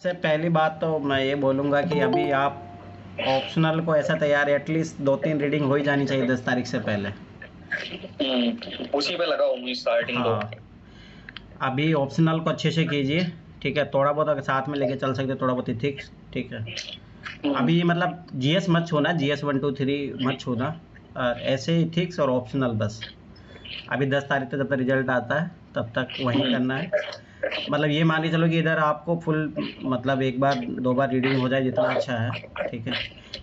सबसे पहली बात तो मैं ये बोलूँगा कि अभी आप ऑप्शनल को ऐसा तैयार एटलीस्ट 2-3 रीडिंग हो ही जानी चाहिए 10 तारीख से पहले। उसी पे लगा हूँ स्टार्टिंग तो। हाँ, अभी ऑप्शनल को अच्छे से कीजिए, ठीक है। थोड़ा बहुत अगर साथ में लेके चल सकते थोड़ा बहुत इथिक्स, ठीक है। अभी मतलब जीएस मत छूना, जीएस 1 2 3 मत छूना, ऐसे इथिक्स और ऑप्शनल बस। अभी 10 तारीख तक जब तक रिजल्ट आता है तब तक वही करना है। मतलब ये मान के चलो कि इधर आपको फुल मतलब एक बार 2 बार रीडिंग हो जाए जितना अच्छा है, ठीक है।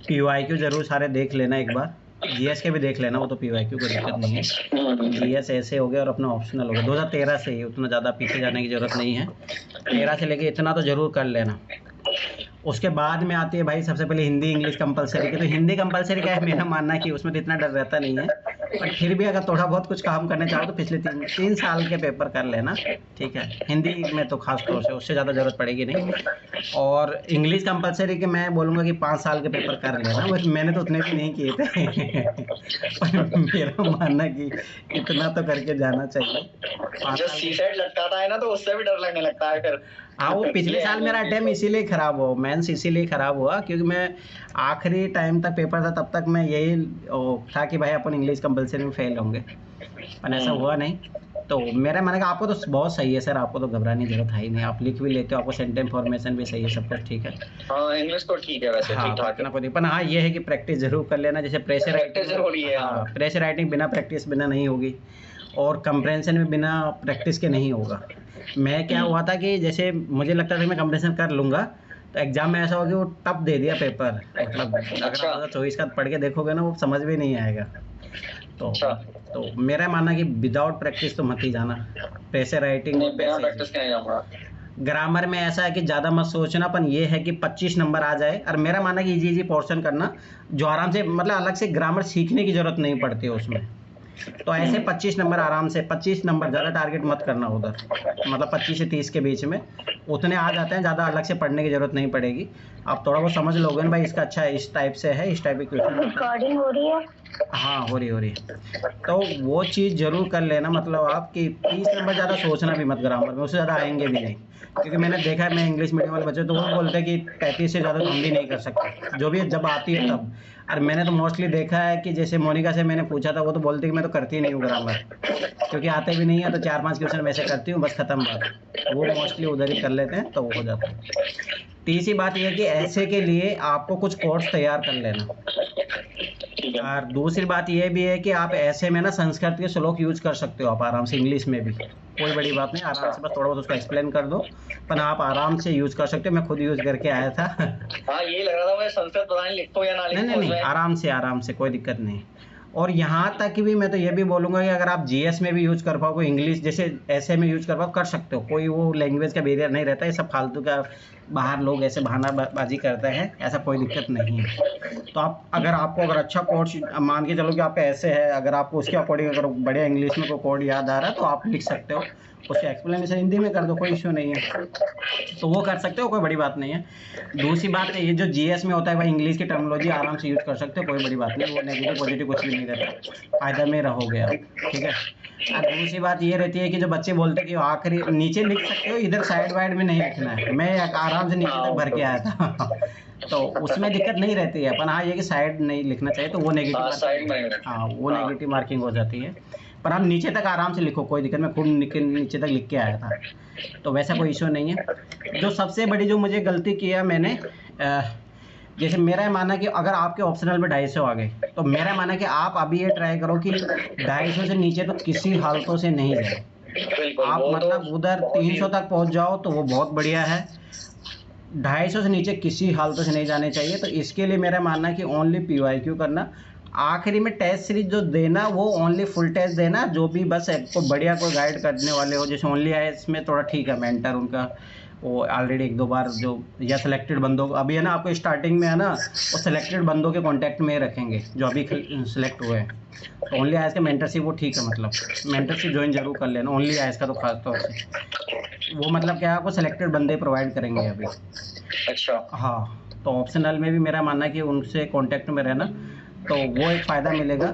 पीवाईक्यू ज़रूर सारे देख लेना एक बार, जीएस के भी देख लेना, वो तो पीवाईक्यू कोई दिक्कत नहीं है। जीएस ऐसे हो गया और अपना ऑप्शनल हो गया 2013 से ही, उतना ज़्यादा पीछे जाने की ज़रूरत नहीं है। 13 से लेके इतना तो ज़रूर कर लेना। उसके बाद में आती है भाई सबसे पहले हिंदी इंग्लिश कंपलसरी की। तो हिंदी कंपलसरी का है मेरा मानना है कि उसमें तो इतना डर रहता नहीं है, पर फिर भी अगर थोड़ा बहुत कुछ काम करना चाहो तो पिछले 3 साल के पेपर कर लेना, ठीक है। हिंदी में तो खास तौर से उससे ज़्यादा ज़रूरत पड़ेगी नहीं। और इंग्लिश कंपलसरी के मैं बोलूँगा कि 5 साल के पेपर कर लेना, बस मैंने तो उतने भी नहीं किए थे पर मेरा मानना कि इतना तो करके जाना चाहिए। जब सीसेट लटकाता है ना तो उससे भी डर लगने लगता है फिर। हाँ, वो पिछले साल मेरा अटेम्प्ट इसीलिए ख़राब हुआ, मेंस इसीलिए ख़राब हुआ क्योंकि मैं आखिरी टाइम तक पेपर था, तब तक मैं यही था कि भाई अपन इंग्लिश कंपलसरी में फेल होंगे, पर ऐसा हुआ नहीं। तो मेरा मानना है कि आपको तो बहुत सही है सर, आपको तो घबराने की जरूरत है ही नहीं, आप लिख भी लेते हो, आपको सेंटेंस फॉर्मेशन भी सही है, सब कुछ ठीक है। हाँ, इंग्लिश तो ठीक है वैसे, हाँ, ठीक ठाक इतना कोई नहीं, पर हाँ ये है कि प्रैक्टिस जरूर कर लेना। जैसे प्रेशर प्रैक्टिस जरूरी है। हाँ, प्रेशर राइटिंग बिना प्रैक्टिस बिना नहीं होगी, और कंप्रेंशन में बिना प्रैक्टिस के नहीं होगा। मैं क्या हुआ था कि जैसे मुझे लगता था कि मैं कंप्रेंशन कर लूँगा, तो एग्जाम में ऐसा हो कि वो टफ दे दिया पेपर, मतलब अगर आप 2024 का पढ़ के देखोगे ना वो समझ में नहीं आएगा। तो मेरा मानना कि विदाउट प्रैक्टिस तो मत ही जाना, प्रेशर राइटिंग बिना प्रैक्टिस के नहीं जाऊंगा। ग्रामर में ऐसा है कि ज़्यादा मत सोचना, पर ये है कि 25 नंबर आ जाए। और मेरा मानना कि इजी पोर्शन करना जो आराम से, मतलब अलग से ग्रामर सीखने की ज़रूरत नहीं पड़ती है उसमें। तो ऐसे 25 नंबर आराम से, 25 नंबर, ज़्यादा टारगेट मत करना उधर, मतलब 25 से 30 के बीच में उतने आ जाते हैं, ज़्यादा अलग से पढ़ने की ज़रूरत नहीं पड़ेगी। आप थोड़ा बहुत समझ लोगे ना भाई इसका अच्छा इस टाइप से है, इस टाइप की क्वेश्चन। रिकॉर्डिंग हो रही है? हाँ, हो रही है। तो वो चीज़ ज़रूर कर लेना, मतलब आपकी 30 नंबर ज़्यादा सोचना भी मत ग्रामर में, उससे ज़्यादा आएंगे भी नहीं। क्योंकि मैंने देखा है, मैं इंग्लिश मीडियम वाले बच्चे तो वो बोलते हैं कि 35 से ज़्यादा तो हम भी नहीं कर सकते, जो भी जब आती है तब। और मैंने तो मोस्टली देखा है कि जैसे मोनिका से मैंने पूछा था, वो तो बोलती कि मैं तो करती नहीं हूँ ग्रामर, क्योंकि आते भी नहीं है, तो 4-5 क्वेश्चन वैसे करती हूँ, बस ख़त्म बात। वो मोस्टली उधर ही कर लेते हैं, तो वो हो जाता है। तीसरी बात यह है कि ऐसे के लिए आपको कुछ कोर्स तैयार कर लेना। और दूसरी बात यह भी है कि आप ऐसे में ना संस्कृत के श्लोक यूज कर सकते हो आप आराम से, इंग्लिश में भी कोई बड़ी बात नहीं, आराम से बस थोड़ा बहुत उसको एक्सप्लेन कर दो, पर आप आराम से यूज कर सकते हो। मैं खुद यूज करके आया था। हाँ, यही लग रहा था मैं संस्कृत पता नहीं लिखूं या ना लिखूं। नहीं, आराम से कोई दिक्कत नहीं। और यहाँ तक कि भी मैं तो ये भी बोलूँगा कि अगर आप जीएस में भी यूज कर पाओगे, इंग्लिश जैसे ऐसे में यूज कर पाओ, कर सकते हो, कोई वो लैंग्वेज का बैरियर नहीं रहता। ये सब फालतू का बाहर लोग ऐसे बहानाबाजी करते हैं, ऐसा कोई दिक्कत नहीं है। तो आप अगर अच्छा कोर्स मान के चलो कि आपका ऐसे है, अगर आपको उसके अकॉर्डिंग अगर बढ़िया इंग्लिश में कोई कोड याद आ रहा है तो आप लिख सकते हो, उसका एक्सप्लेनेशन हिंदी में कर दो, कोई इश्यू नहीं है, तो वो कर सकते हो, कोई बड़ी बात नहीं है। दूसरी बात है ये जो जीएस में होता है भाई, इंग्लिश की टर्मिनोलॉजी आराम से यूज कर सकते हो, कोई बड़ी बात नहीं, वो नेगेटिव पॉजिटिव कुछ भी नहीं रहता, फायदा में रहोगे आप, ठीक है। और दूसरी बात ये रहती है कि जो बच्चे बोलते हैं कि आखिरी नीचे लिख सकते हो, इधर साइड वाइड में नहीं लिखना है। मैं आराम से नीचे तक भर के आया था तो उसमें दिक्कत नहीं रहती है, अपन हाँ ये कि साइड नहीं लिखना चाहिए, तो वो नेगेटिव, हाँ वो नेगेटिव मार्किंग हो जाती है। पर आप नीचे तक आराम से लिखो, कोई दिक्कत, मैं खुद नीचे तक लिख के आया था, तो वैसा कोई इशू नहीं है। जो सबसे बड़ी जो मुझे गलती किया मैंने, जैसे मेरा मानना है कि अगर आपके ऑप्शनल में 250 आ गए, तो मेरा मानना है कि आप अभी ये ट्राई करो कि 250 से नीचे तो किसी हालतों से नहीं जाए आप, मतलब उधर 300 तक पहुंच जाओ तो वो बहुत बढ़िया है, 250 से नीचे किसी हालतों से नहीं जाने चाहिए। तो इसके लिए मेरा मानना है कि ओनली पीवाईक्यू करना, आखिरी में टेस्ट सीरीज जो देना वो ओनली फुल टेस्ट देना, जो भी बस को बढ़िया कोई गाइड करने वाले हो, जैसे ओनली है इसमें थोड़ा ठीक है, मेंटर उनका वो ऑलरेडी 1-2 बार जो, या सिलेक्टेड बंदों को अभी है ना, आपको स्टार्टिंग में है ना वो सिलेक्टेड बंदों के कांटेक्ट में रखेंगे जो अभी सिलेक्ट हुए हैं। तो ओनली आइस का मेंटरशिप वो ठीक है, मतलब मेंटरशिप ज्वाइन जरूर कर लेना ओनली आइस का, तो खास तौर से वो मतलब क्या है, आपको सिलेक्टेड बंदे प्रोवाइड करेंगे अभी। अच्छा, हाँ, तो ऑप्शनल में भी मेरा मानना है कि उनसे कांटेक्ट में रहना, तो वो एक फ़ायदा मिलेगा।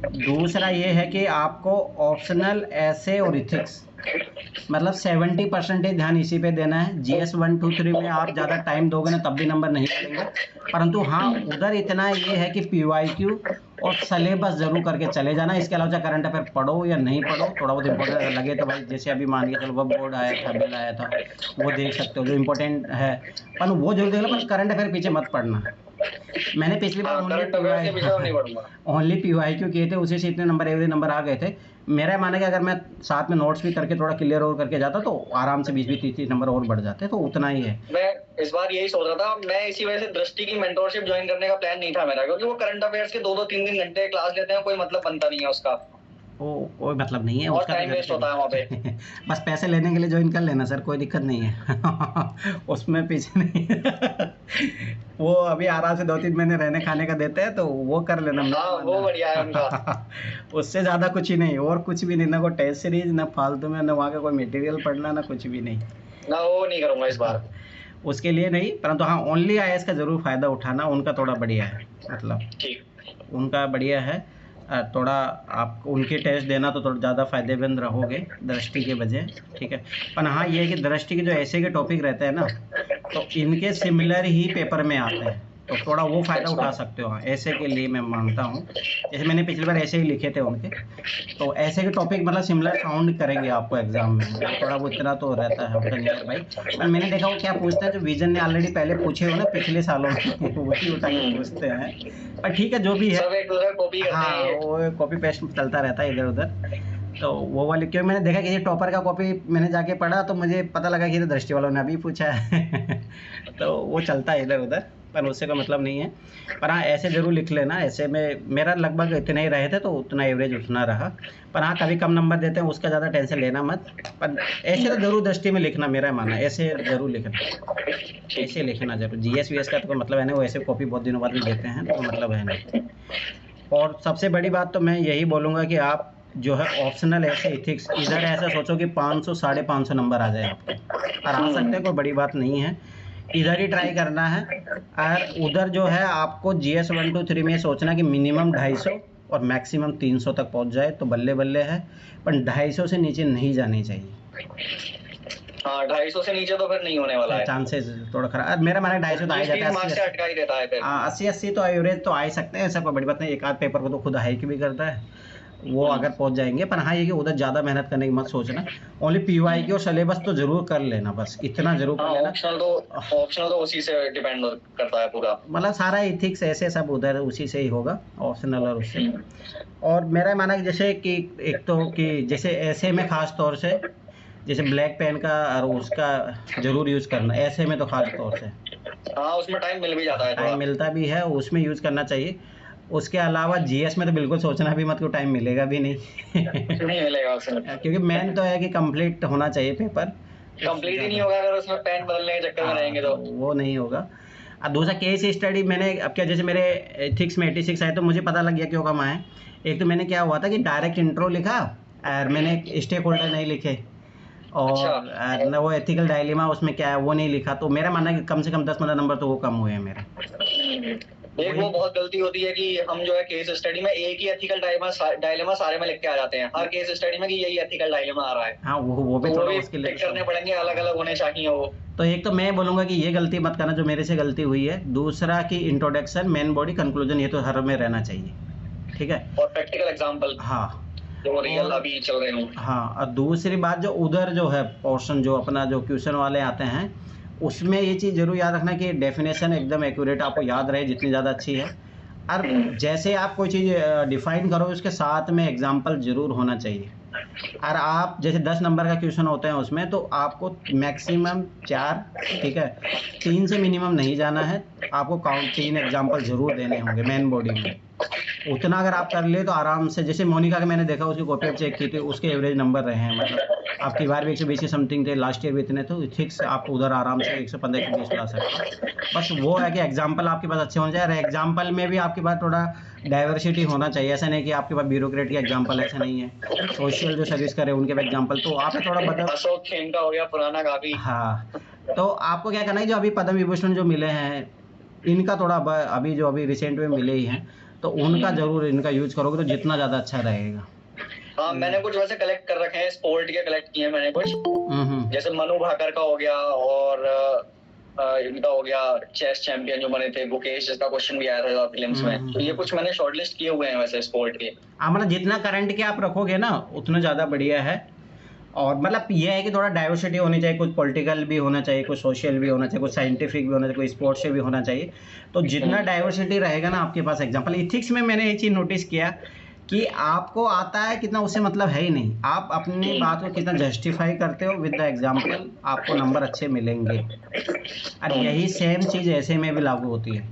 दूसरा ये है कि आपको ऑप्शनल ऐसे और इथिक्स मतलब 70% ध्यान इसी पे देना है। GS 1 2 3 में आप ज़्यादा टाइम दोगे ना तब भी नंबर नहीं मिलेंगे, परंतु हाँ उधर इतना ये है कि PYQ और सिलेबस जरूर करके चले जाना। इसके अलावा चाहे करंट अफेयर पढ़ो या नहीं पढ़ो, थोड़ा बहुत इंपॉर्टेंट लगे तो भाई जैसे अभी मान के चलो वो बोर्ड आया था, बिल आया था, वो देख सकते हो जो इम्पोर्टेंट है, पर वो जरूर देखना, पर करंट अफेयर पीछे मत पढ़ना। मैंने पिछली बार ओनली PYQ किए थे, उसी से इतने नंबर एवरेज नंबर आ गए थे। मेरा माना कि अगर मैं साथ में नोट्स भी करके थोड़ा क्लियर और करके जाता तो आराम से 20-20 30 नंबर और बढ़ जाते, तो उतना ही है। मैं इस बार यही सोच रहा था, मैं इसी वजह से दृष्टि की मेंटोरशिप ज्वाइन करने का प्लान नहीं था मेरा, क्योंकि वो करंट अफेयर्स के 2-2 3-3 घंटे क्लास लेते हैं, कोई मतलब बनता नहीं है उसका, वो कोई मतलब नहीं है और उसका, टाइम वेस्ट होता है वहाँ पे। बस पैसे लेने के लिए ज्वाइन कर लेना सर, कोई दिक्कत नहीं है। उसमें पीछे नहीं। वो अभी आराम से 2-3 महीने रहने खाने का देते हैं तो वो कर लेना। हाँ वो बढ़िया है उनका। उससे ज़्यादा कुछ ही नहीं, और कुछ भी नहीं, ना कोई टेस्ट सीरीज, ना फालतू में, ना वहाँ का कोई मटेरियल पढ़ना, ना कुछ भी नहीं। ना वो नहीं करूँगा इस बार। उसके लिए नहीं, परंतु हाँ ओनली IAS का ज़रूर फ़ायदा उठाना, उनका थोड़ा बढ़िया है, मतलब ठीक। उनका बढ़िया है। थोड़ा आप उनके टेस्ट देना तो थोड़ा ज़्यादा फायदेमंद रहोगे दृष्टि के बजाय, ठीक है। पर हाँ ये है कि दृष्टि के जो ऐसे के टॉपिक रहते हैं ना, तो इनके सिमिलर ही पेपर में आते हैं, तो थोड़ा वो फ़ायदा उठा सकते हो। हाँ ऐसे के लिए मैं मानता हूँ, जैसे मैंने पिछली बार ऐसे ही लिखे थे उनके, तो ऐसे के टॉपिक मतलब सिमिलर साउंड करेंगे आपको एग्जाम में, थोड़ा वो इतना तो रहता है उनका नियर भाई। पर मैंने देखा वो क्या पूछते हैं, जो विजन ने ऑलरेडी पहले पूछे हो ना पिछले सालों में, वही उठा के पूछते हैं। पर ठीक है जो भी है, सब एक दूसरे कॉपी करते हाँ हैं। वो कॉपी पेस्ट चलता रहता है इधर उधर। तो वो वाली, क्योंकि मैंने देखा कि ये टॉपर का कॉपी मैंने जाके पढ़ा तो मुझे पता लगा कि ये दृष्टि वालों ने अभी पूछा है। तो वो चलता है इधर उधर, पर उससे कोई मतलब नहीं है। पर हाँ ऐसे ज़रूर लिख लेना, ऐसे में मेरा लगभग इतने ही रहे थे तो उतना एवरेज उतना रहा। पर हाँ कभी कम नंबर देते हैं उसका ज़्यादा टेंशन लेना मत, पर ऐसे तो ज़रूर दृष्टि में लिखना, मेरा मानना ऐसे ज़रूर लिखना, ऐसे लिखना जरूर। GS VS का तो कोई मतलब है नहीं, वो ऐसे कॉपी बहुत दिनों बाद भी देते हैं तो मतलब है नहीं। और सबसे बड़ी बात तो मैं यही बोलूँगा कि आप जो है ऑप्शनल ऐसे इथिक्स, इधर ऐसा सोचो कि 500 550 नंबर आ जाए आपके, और आ सकते हैं, कोई बड़ी बात नहीं है, इधर ही ट्राई करना है। और उधर जो है आपको GS 1 2 3 में सोचना कि मिनिमम 250 और मैक्सिमम 300 तक पहुंच जाए तो बल्ले बल्ले है, पर 250 से नीचे नहीं जानी चाहिए। हाँ 250 से नीचे तो फिर नहीं होने वाला है, चांसेस थोड़ा खराब। मेरा माना 250 तो आ ही जाता है, 80-80 तो एवरेज तो आ ही सकते हैं, ऐसा कोई बड़ी बात नहीं। एक आध पेपर को तो खुद हाइक भी करता है वो अगर पहुंच जाएंगे। पर हाँ ये कि उधर ज़्यादा मेहनत करने की मत सोचना, ओनली PYQ और सिलेबस तो जरूर कर लेना, बस इतना जरूर कर लेना। ऑप्शनल तो उसी से डिपेंड करता है पूरा, मतलब सारा इथिक्स ऐसे सब उधर उसी से ही होगा, ऑप्शनल और उससे। और मेरा माना कि जैसे कि एक तो कि जैसे ऐसे में खास तौर से जैसे ब्लैक पेन का और उसका जरूर यूज़ करना, ऐसे में तो खास तौर से। हाँ उसमें टाइम मिल भी जाता है, टाइम मिलता भी है, उसमें यूज़ करना चाहिए। उसके अलावा GS में तो बिल्कुल सोचना भी मत कि टाइम मिलेगा भी नहीं। नहीं मिलेगा उसमें, क्योंकि मेन तो है कि कंप्लीट होना चाहिए पेपर, कंप्लीट ही नहीं होगा अगर उसमें पेन बदलने के चक्कर में रहेंगे तो वो नहीं होगा। और दूसरा केस स्टडी मैंने अब क्या, जैसे मेरे एथिक्स में 86 आए तो मुझे पता लग गया क्यों कम आए। एक तो मैंने क्या हुआ था कि डायरेक्ट इंट्रो लिखा और मैंने स्टेक होल्डर नहीं लिखे, और न वो एथिकल डायलेमा उसमें क्या है वो नहीं लिखा, तो मेरा मानना है कि कम से कम 10-15 नंबर तो वो कम हुए हैं मेरे। एक वो बहुत गलती होती है कि हम जो है केस स्टडी में एक ही एथिकल डायलेमा सारे में लिख के आ जाते हैं, हर केस स्टडी में कि यही एथिकल डायलेमा आ रहा है। हाँ वो भी थोड़ा मुश्किल है, करने पड़ेंगे, अलग अलग होने चाहिए वो। तो एक तो मैं बोलूँगा कि ये गलती मत करना जो मेरे से गलती हुई है। दूसरा कि इंट्रोडक्शन, मेन बॉडी, कंक्लूजन, ये तो हर में रहना चाहिए, ठीक है। और प्रैक्टिकल एग्जांपल, हाँ जो रियल अभी चल रहे हो। हाँ, और दूसरी बात जो उधर जो है पोर्शन जो अपना जो क्वेश्चन वाले आते हैं उसमें ये चीज़ जरूर याद रखना कि डेफिनेशन एकदम एक्यूरेट आपको याद रहे जितनी ज़्यादा अच्छी है। और जैसे आप कोई चीज़ डिफाइन करो उसके साथ में एग्जांपल जरूर होना चाहिए। और आप जैसे 10 नंबर का क्वेश्चन होते हैं उसमें तो आपको मैक्सिमम 4, ठीक है, 3 से मिनिमम नहीं जाना है, आपको काउंट 3 एग्जांपल जरूर देने होंगे मेन बॉडी में। उतना अगर आप कर ले तो आराम से, जैसे मोनिका का मैंने देखा उसकी कॉपी चेक की थी, उसके एवरेज नंबर रहे हैं, मतलब आपकी बार भी 120 समथिंग थे, लास्ट ईयर भी इतने, तो इथिक्स आप उधर आराम से 115-120 ला सकते हैं। बस वो है कि एग्जाम्पल आपके पास अच्छे होने चाहिए, और एग्जाम्पल में भी आपके पास थोड़ा डाइवर्सिटी होना चाहिए। ऐसा नहीं कि आपके पास ब्यूरोक्रेट के एग्जाम्पल ऐसा नहीं है, सोशल जो सर्विस करे उनके पास एग्जाम्पल, तो आप थोड़ा बदल। अशोक खेम का हो गया पुराना काफी। हाँ, तो आपको क्या करना है, जो अभी पद्म विभूषण जो मिले हैं इनका थोड़ा अभी जो अभी रिसेंट में मिले ही हैं तो उनका जरूर इनका यूज करोगे तो जितना ज़्यादा अच्छा रहेगा। हाँ, मैंने कुछ वैसे कलेक्ट कर रखे हैं, स्पोर्ट के कलेक्ट किए हैं मैंने कुछ, जैसे मनु भाकर का हो गया, और इनका हो गया चेस चैंपियन जो बने थे, गुकेश, जिसका क्वेश्चन भी आया था फिल्म्स में। तो ये कुछ मैंने शॉर्टलिस्ट किए हुए हैं वैसे स्पोर्ट के। हाँ, मतलब जितना करंट के आप रखोगे ना उतना ज़्यादा बढ़िया है। और मतलब ये है कि थोड़ा डाइवर्सिटी होनी चाहिए, कुछ पॉलिटिकल भी होना चाहिए, कुछ सोशल भी होना चाहिए, कुछ साइंटिफिक भी होना चाहिए, कुछ स्पोर्ट्स से भी होना चाहिए। तो जितना डाइवर्सिटी रहेगा ना आपके पास, एग्जांपल इथिक्स में मैंने ये चीज़ नोटिस किया कि आपको आता है कितना, उससे मतलब है ही नहीं। आप अपनी बात को कितना जस्टिफाई करते हो विद द एग्जाम्पल, आपको नंबर अच्छे मिलेंगे। और यही सेम चीज़ ऐसे में भी लागू होती है,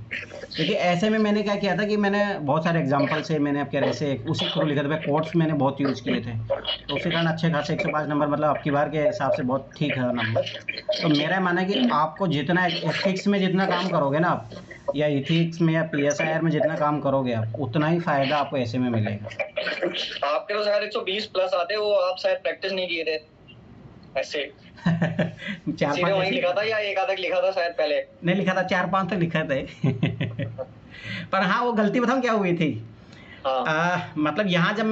क्योंकि ऐसे में मैंने क्या किया था कि मैंने बहुत सारे एग्जाम्पल से मैंने आपके ऐसे उसी थ्रू लिखा था। कोट्स मैंने बहुत यूज़ किए थे, तो उसी कारण अच्छे खासे 105 नंबर, मतलब आपकी बार के हिसाब से बहुत ठीक है नंबर। तो मेरा मानना है कि आपको जितना एथिक्स में जितना काम करोगे ना आप, या इथिक्स में या PSIR में जितना काम करोगे आप, उतना ही फ़ायदा आपको ऐसे में मिलेगा। आपके तो शायद 120 प्लस आते, वो आप शायद प्रैक्टिस नहीं किए थे ऐसे। 4-5 वहीं लिखा था या एक आधा लिखा था शायद पहले? नहीं लिखा था, 4-5 तो लिखा थे। पर हाँ, वो गलती बताऊँ क्या हुई थी। हाँ। मतलब यहाँ जब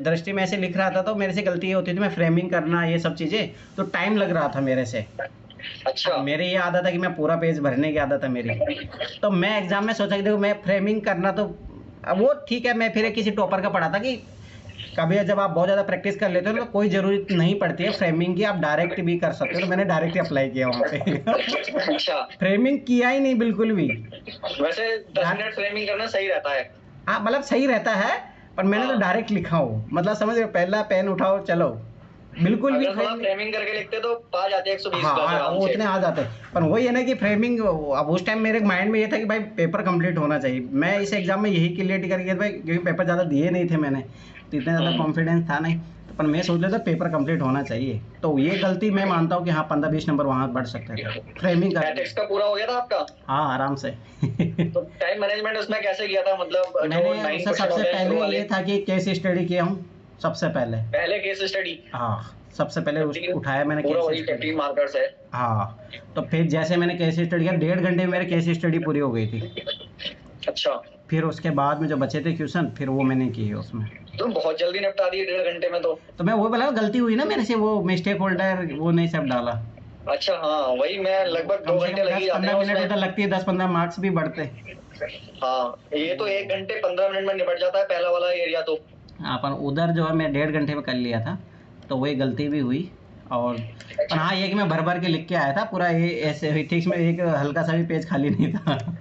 दृष्टि में ऐसे लिख रहा था तो मेरे से गलती ये होती थी, मैं फ्रेमिंग करना ये सब चीज़ें, तो टाइम लग रहा था मेरे से। अच्छा। मेरी ये आदत है कि मैं पूरा पेज भरने की आदत है मेरी। तो मैं एग्जाम में सोचा कि देखो मैं फ्रेमिंग करना, तो अब वो ठीक है, मैं फिर किसी टॉपर का पढ़ा था कि कभी जब आप बहुत ज़्यादा प्रैक्टिस कर लेते हो तो कोई ज़रूरत नहीं पड़ती है फ्रेमिंग की, आप डायरेक्ट भी कर सकते हो। तो मैंने डायरेक्ट ही अप्लाई किया वहाँ पे। अच्छा। फ्रेमिंग किया ही नहीं बिल्कुल भी। वैसे 10 मिनट फ्रेमिंग करना सही रहता है। हाँ, मतलब सही रहता है, पर मैंने तो डायरेक्ट लिखा हो, मतलब समझ रहे हो, पहला पेन उठाओ चलो, बिल्कुल भी फ्रेमिंग करके लिखते तो आ जाते 120 हाँ, प्लस आराम वो से। उतने आ जाते हैं। पर वही है ना कि फ्रेमिंग, अब उस टाइम मेरे माइंड में ये था कि भाई पेपर कंप्लीट होना चाहिए। मैं इस एग्जाम में यही क्लियर करके भाई, क्योंकि पेपर ज़्यादा दिए नहीं थे मैंने, तो इतना ज़्यादा कॉन्फिडेंस था नहीं। तो पर मैं सोच लेता पेपर कंप्लीट होना चाहिए। तो ये गलती मैं मानता हूँ कि हाँ 15-20 नंबर वहाँ बढ़ सकते थे फ्रेमिंग का। एथिक्स का पूरा हो गया था आपका? हाँ, आराम से। तो टाइम मैनेजमेंट उसमें कैसे किया था? मतलब मैंने उससे सबसे पहले ये था कि केस स्टडी किया हूँ सबसे पहले केस स्टडी। हाँ, सबसे पहले उठाया मैंने पूरा केस वही स्टडी। 15 मार्कर्स है। हाँ, तो फिर जैसे मैंने केस स्टडी किया, 1.5 घंटे में मेरे केस स्टडी पूरी हो गई थी। अच्छा। फिर उसके बाद में जो बचे थे क्वेश्चन, फिर वो मैंने किए उसमें। तो बहुत जल्दी निपटा दिए 1.5 घंटे में तो मैं वो बोला गलती हुई ना मेरे से, वो मिस्टेक होल्डर वो नहीं सब डाला। अच्छा। हाँ, वही मैं लगभग 2 घंटे लगी जाते हैं 15 मिनट उधर लगती है, 10-15 मार्क्स भी बढ़ते। हाँ, ये तो 1 घंटे 15 मिनट में निपट जाता है पहला वाला एरिया तो। हाँ, पर उधर जो है मैं 1.5 घंटे में कर लिया था, तो वही गलती भी हुई। और पर हाँ, ये कि मैं भर के लिख के आया था पूरा, ये ऐसे इथिक्स में एक हल्का सा भी पेज खाली नहीं था।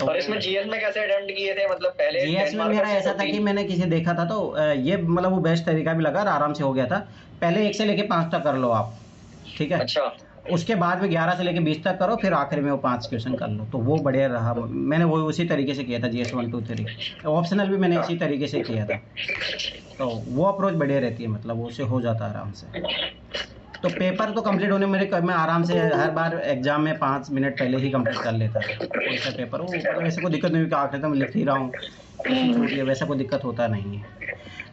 और इसमें जीएस में कैसे अटेम्प्ट किए थे? मतलब पहले जीएस में मेरा ऐसा था कि मैंने किसी देखा था, तो ये मतलब वो बेस्ट तरीका भी लगा और आराम से हो गया था। पहले 1 से लेके 5 तक कर लो आप, ठीक है। अच्छा। उसके बाद में 11 से लेके 20 तक करो, फिर आखिर में वो 5 क्वेश्चन कर लो, तो वो बढ़िया रहा। मैंने वो उसी तरीके से किया था, GS 1, 2, 3 ऑप्शनल भी मैंने इसी तरीके से किया था। तो वो अप्रोच बढ़िया रहती है, मतलब उससे हो जाता है आराम से। तो पेपर तो कंप्लीट होने मैं आराम से हर बार एग्जाम में 5 मिनट पहले ही कंप्लीट कर लेता था कोई सा पेपर। वो मतलब ऐसे कोई दिक्कत नहीं हुई कि आखिर तक मैं लिख ही रहा हूँ, वैसा कोई दिक्कत होता नहीं है।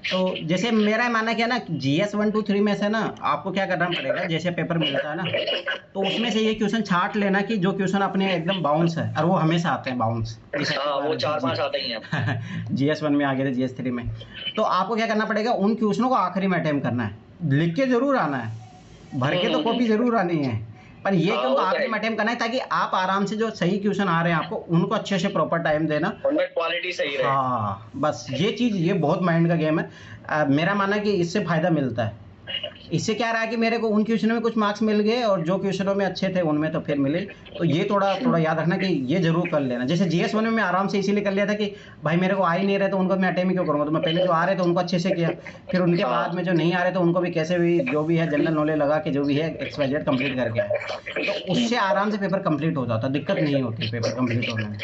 तो जैसे मेरा मानना क्या ना, GS 1, 2, 3 में से ना आपको क्या करना पड़ेगा, जैसे पेपर मिलता है ना, तो उसमें से ये क्वेश्चन छांट लेना कि जो क्वेश्चन अपने एकदम बाउंस है, और वो हमेशा आते हैं बाउंस। हाँ, वो 4-5 आते ही हैं। GS 1 में आ गए थे, GS 3 में। तो आपको क्या करना पड़ेगा, उन क्वेश्चनों को आखिरी में अटेम्प्ट करना है। लिख के जरूर आना है, भर के तो कॉपी जरूर आनी है, पर ये कि उनको आखिरी में अटेम्प्ट करना है, ताकि आप आराम से जो सही क्वेश्चन आ रहे हैं आपको उनको अच्छे से प्रॉपर टाइम देना, उनमें क्वालिटी सही रहे। हाँ, बस ये चीज़, ये बहुत माइंड का गेम है। मेरा मानना है कि इससे फ़ायदा मिलता है। इससे क्या रहा कि मेरे को उन क्वेश्चनों में कुछ मार्क्स मिल गए, और जो क्वेश्चनों में अच्छे थे उनमें तो फिर मिले। तो ये थोड़ा याद रखना कि ये जरूर कर लेना। जैसे GS 1 में मैं आराम से इसीलिए कर लिया था कि भाई मेरे को आ ही नहीं रहे, तो उनको मैं अटेम्प्ट क्यों करूँगा। तो मैं पहले जो आ रहे थे उनको अच्छे से किया, फिर उनके बाद में जो नहीं आ रहे थे उनको भी कैसे भी जो भी है जनरल नॉलेज लगा के जो भी है XYZ कंप्लीट करके आया। तो उससे आराम से पेपर कंप्लीट हो जाता, दिक्कत नहीं होती पेपर कंप्लीट होने में।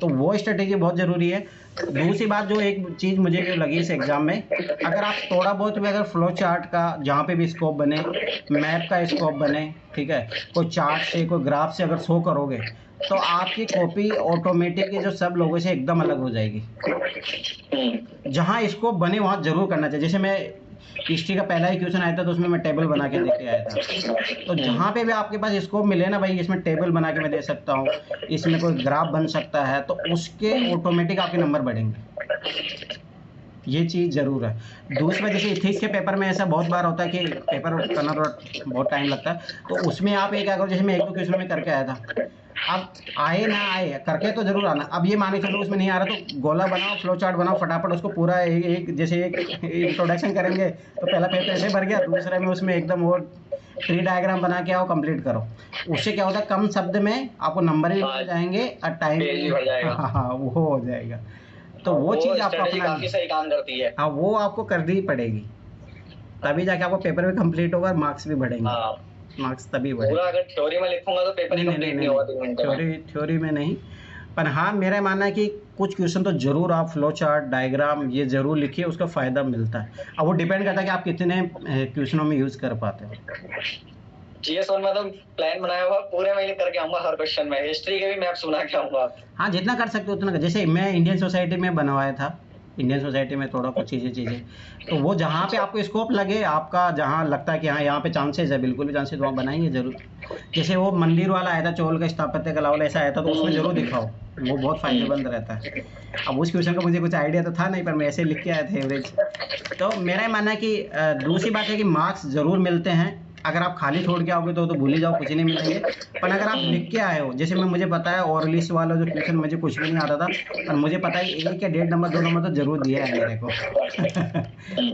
तो वो स्ट्रेटेजी बहुत ज़रूरी है। दूसरी बात जो एक चीज़ मुझे जो लगी इस एग्ज़ाम में, अगर आप थोड़ा बहुत भी अगर फ्लो चार्ट का जहाँ पे भी स्कोप बने, मैप का स्कोप बने, ठीक है, कोई चार्ट से कोई ग्राफ से अगर शो करोगे, तो आपकी कॉपी ऑटोमेटिक जो सब लोगों से एकदम अलग हो जाएगी। जहाँ स्कोप बने वहाँ ज़रूर करना चाहिए। जैसे मैं हिस्ट्री का पहला ही क्वेश्चन आया था, तो उसमें मैं टेबल बना के दे के आया था। तो जहाँ पे भी आपके पास स्कोप मिले ना भाई, इसमें टेबल बना के मैं दे सकता हूँ, इसमें कोई ग्राफ बन सकता है, तो उसके ऑटोमेटिक आपके नंबर बढ़ेंगे। ये चीज़ ज़रूर है। दूसरा जैसे इथिक्स के पेपर में ऐसा बहुत बार होता है कि पेपर करना थोड़ा बहुत टाइम लगता है, तो उसमें आप ये क्या करो, जैसे मैं 1-2 क्वेश्चन में करके आया था, अब आए ना आए करके तो ज़रूर आना। अब ये मान के चलो उसमें नहीं आ रहा तो गोला बनाओ, फ्लो चार्ट बनाओ, फटाफट उसको पूरा एक जैसे एक इंट्रोडक्शन करेंगे तो पहला पेज ऐसे भर गया, दूसरे में उसमें एकदम वो ट्री डायग्राम बना के आओ, कंप्लीट करो। उससे क्या होता है, कम शब्द में आपको नंबर भी मिल जाएंगे और टाइम भी बढ़ जाएगा। हाँ, वो हो जाएगा। तो वो चीज़ आपको अपना काफी सही काम करती है। हाँ, वो आपको करनी ही पड़ेगी, तभी जाके आपको पेपर भी कंप्लीट होगा और मार्क्स भी बढ़ेंगे। मार्क्स तभी बढ़ेंगे। पूरा अगर थ्योरी में लिखूंगा तो पेपर ही कंप्लीट नहीं होगा। थ्योरी में नहीं, पर हाँ मेरा मानना है कि कुछ क्वेश्चन तो ज़रूर आप फ्लो चार्ट, डायग्राम ये ज़रूर लिखिए, उसका फ़ायदा मिलता है। अब वो डिपेंड करता है कि आप कितने क्वेश्चनों में यूज़ कर पाते हो। GS1 में तो प्लान बनाया हुआ पूरे महीने करके आऊंगा हर क्वेश्चन में, हिस्ट्री के भी मैप सुना के आऊंगा। हाँ, जितना कर सकते हो उतना कर। जैसे मैं इंडियन सोसाइटी में बनवाया था, इंडियन सोसाइटी में थोड़ा कुछ चीज़ें तो वो जहाँ पे आपको स्कोप लगे, आपका जहाँ लगता है कि हाँ यहाँ पे चांसेस है, बिल्कुल भी चांसेस, वहाँ बनाएंगे ज़रूर। जैसे वो मंदिर वाला आया था, चोल का स्थापत्य कला वाला ऐसा आया था, तो उसमें ज़रूर दिखाओ, वो बहुत फ़ायदेमंद रहता है। अब उस क्वेश्चन का मुझे कुछ आइडिया तो था नहीं, पर मैं ऐसे लिख के आया था एवरेज। तो मेरा मानना है कि दूसरी बात है कि मार्क्स ज़रूर मिलते हैं। अगर आप खाली छोड़ के आओगे तो भूल ही जाओ, कुछ नहीं मिलेंगे। पर अगर आप लिख के आए हो, जैसे मुझे पता है ओरलिस्ट वाला जो क्वेश्चन मुझे कुछ भी नहीं आता था, पर मुझे पता है 1 या 1.5 नंबर 2 नंबर तो जरूर दिया है मेरे को।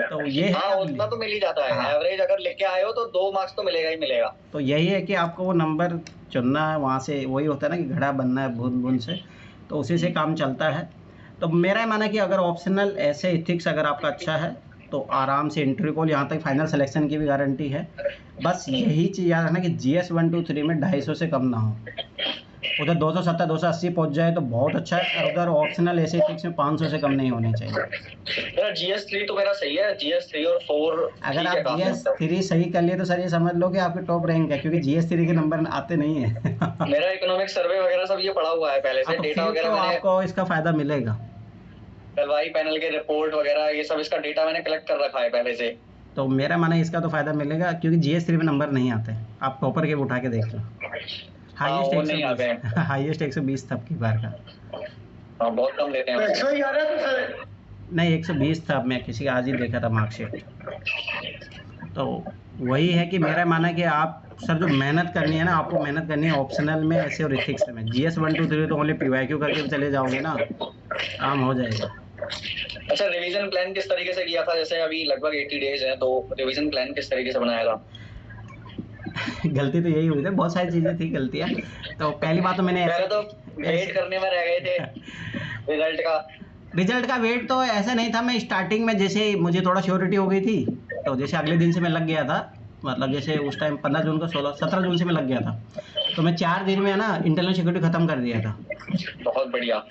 तो ये हाँ, उतना तो मिल ही जाता है। एवरेज अगर लिख के आए हो तो 2 मार्क्स तो मिलेगा ही मिलेगा। तो यही है कि आपको वो नंबर चुनना है, वहाँ से वही होता है ना कि घड़ा बनना है बूंद बूंद से, तो उसी से काम चलता है। तो मेरा मानना है कि अगर ऑप्शनल ऐसे इथिक्स अगर आपका अच्छा है तो आराम से इंटरव्यू कॉल, यहाँ तक फाइनल सिलेक्शन की भी गारंटी है। बस यही चीज़ याद रखना कि GS 1 2 3 में 250 से कम ना हो। उधर 270 280 पहुंच जाए तो बहुत अच्छा है, और उधर ऑप्शनल ऐसे इथिक्स में 500 से कम नहीं होने चाहिए। GS 3 तो मेरा सही है, GS 3 और 4 अगर आप GS 3 सही कर लिए तो सर ये समझ लो कि आपके टॉप रैंक है, क्योंकि GS 3 के नंबर आते नहीं है। मेरा इकोनॉमिक सर्वे वगैरह सब ये पढ़ा हुआ है पहले से, डेटा वगैरह तो आपको इसका फायदा मिलेगा। हलवाई पैनल के रिपोर्ट वगैरह ये सब, इसका डेटा मैंने कलेक्ट कर रखा है पहले से। तो मेरा मानना है इसका तो फायदा मिलेगा, क्योंकि GS 3 में नंबर नहीं आते। आप टॉपर के उठा के देख लो, हाईएस्ट 120 था की बार का। बहुत कम लेते हैं। 111 नहीं 120 था, मैं किसी आज ही देखा था मार्कशीट। तो वही है कि मेरा मानना है कि आप सर जो मेहनत करनी है ना, आपको मेहनत करनी है ऑप्शनल में ऐसे और इथिक्स में। GS 1 2 3 तो ओनली PYQ करके चले जाओगे ना, काम हो जाएगा। अच्छा, रिवीजन प्लान किस तरीके से किया था? जैसे अभी लगभग 80 डेज है, तो रिवीजन प्लान किस तरीके से बनाया था? गलती तो यही हुई थी, बहुत सारी चीजें थी गलतियां। तो पहली बात तो मैंने तो वेट करने में रह गए थे रिजल्ट का वेट तो ऐसा नहीं था। मैं स्टार्टिंग में जैसे मुझे थोड़ा श्योरिटी हो गई थी, तो जैसे अगले दिन से मैं लग गया था, मतलब जैसे उस टाइम 15 जून को 17 जून से मैं लग गया था, तो मैं 4 दिन में है ना इंटरनल सिक्योरिटी खत्म कर दिया था। बहुत बढ़िया।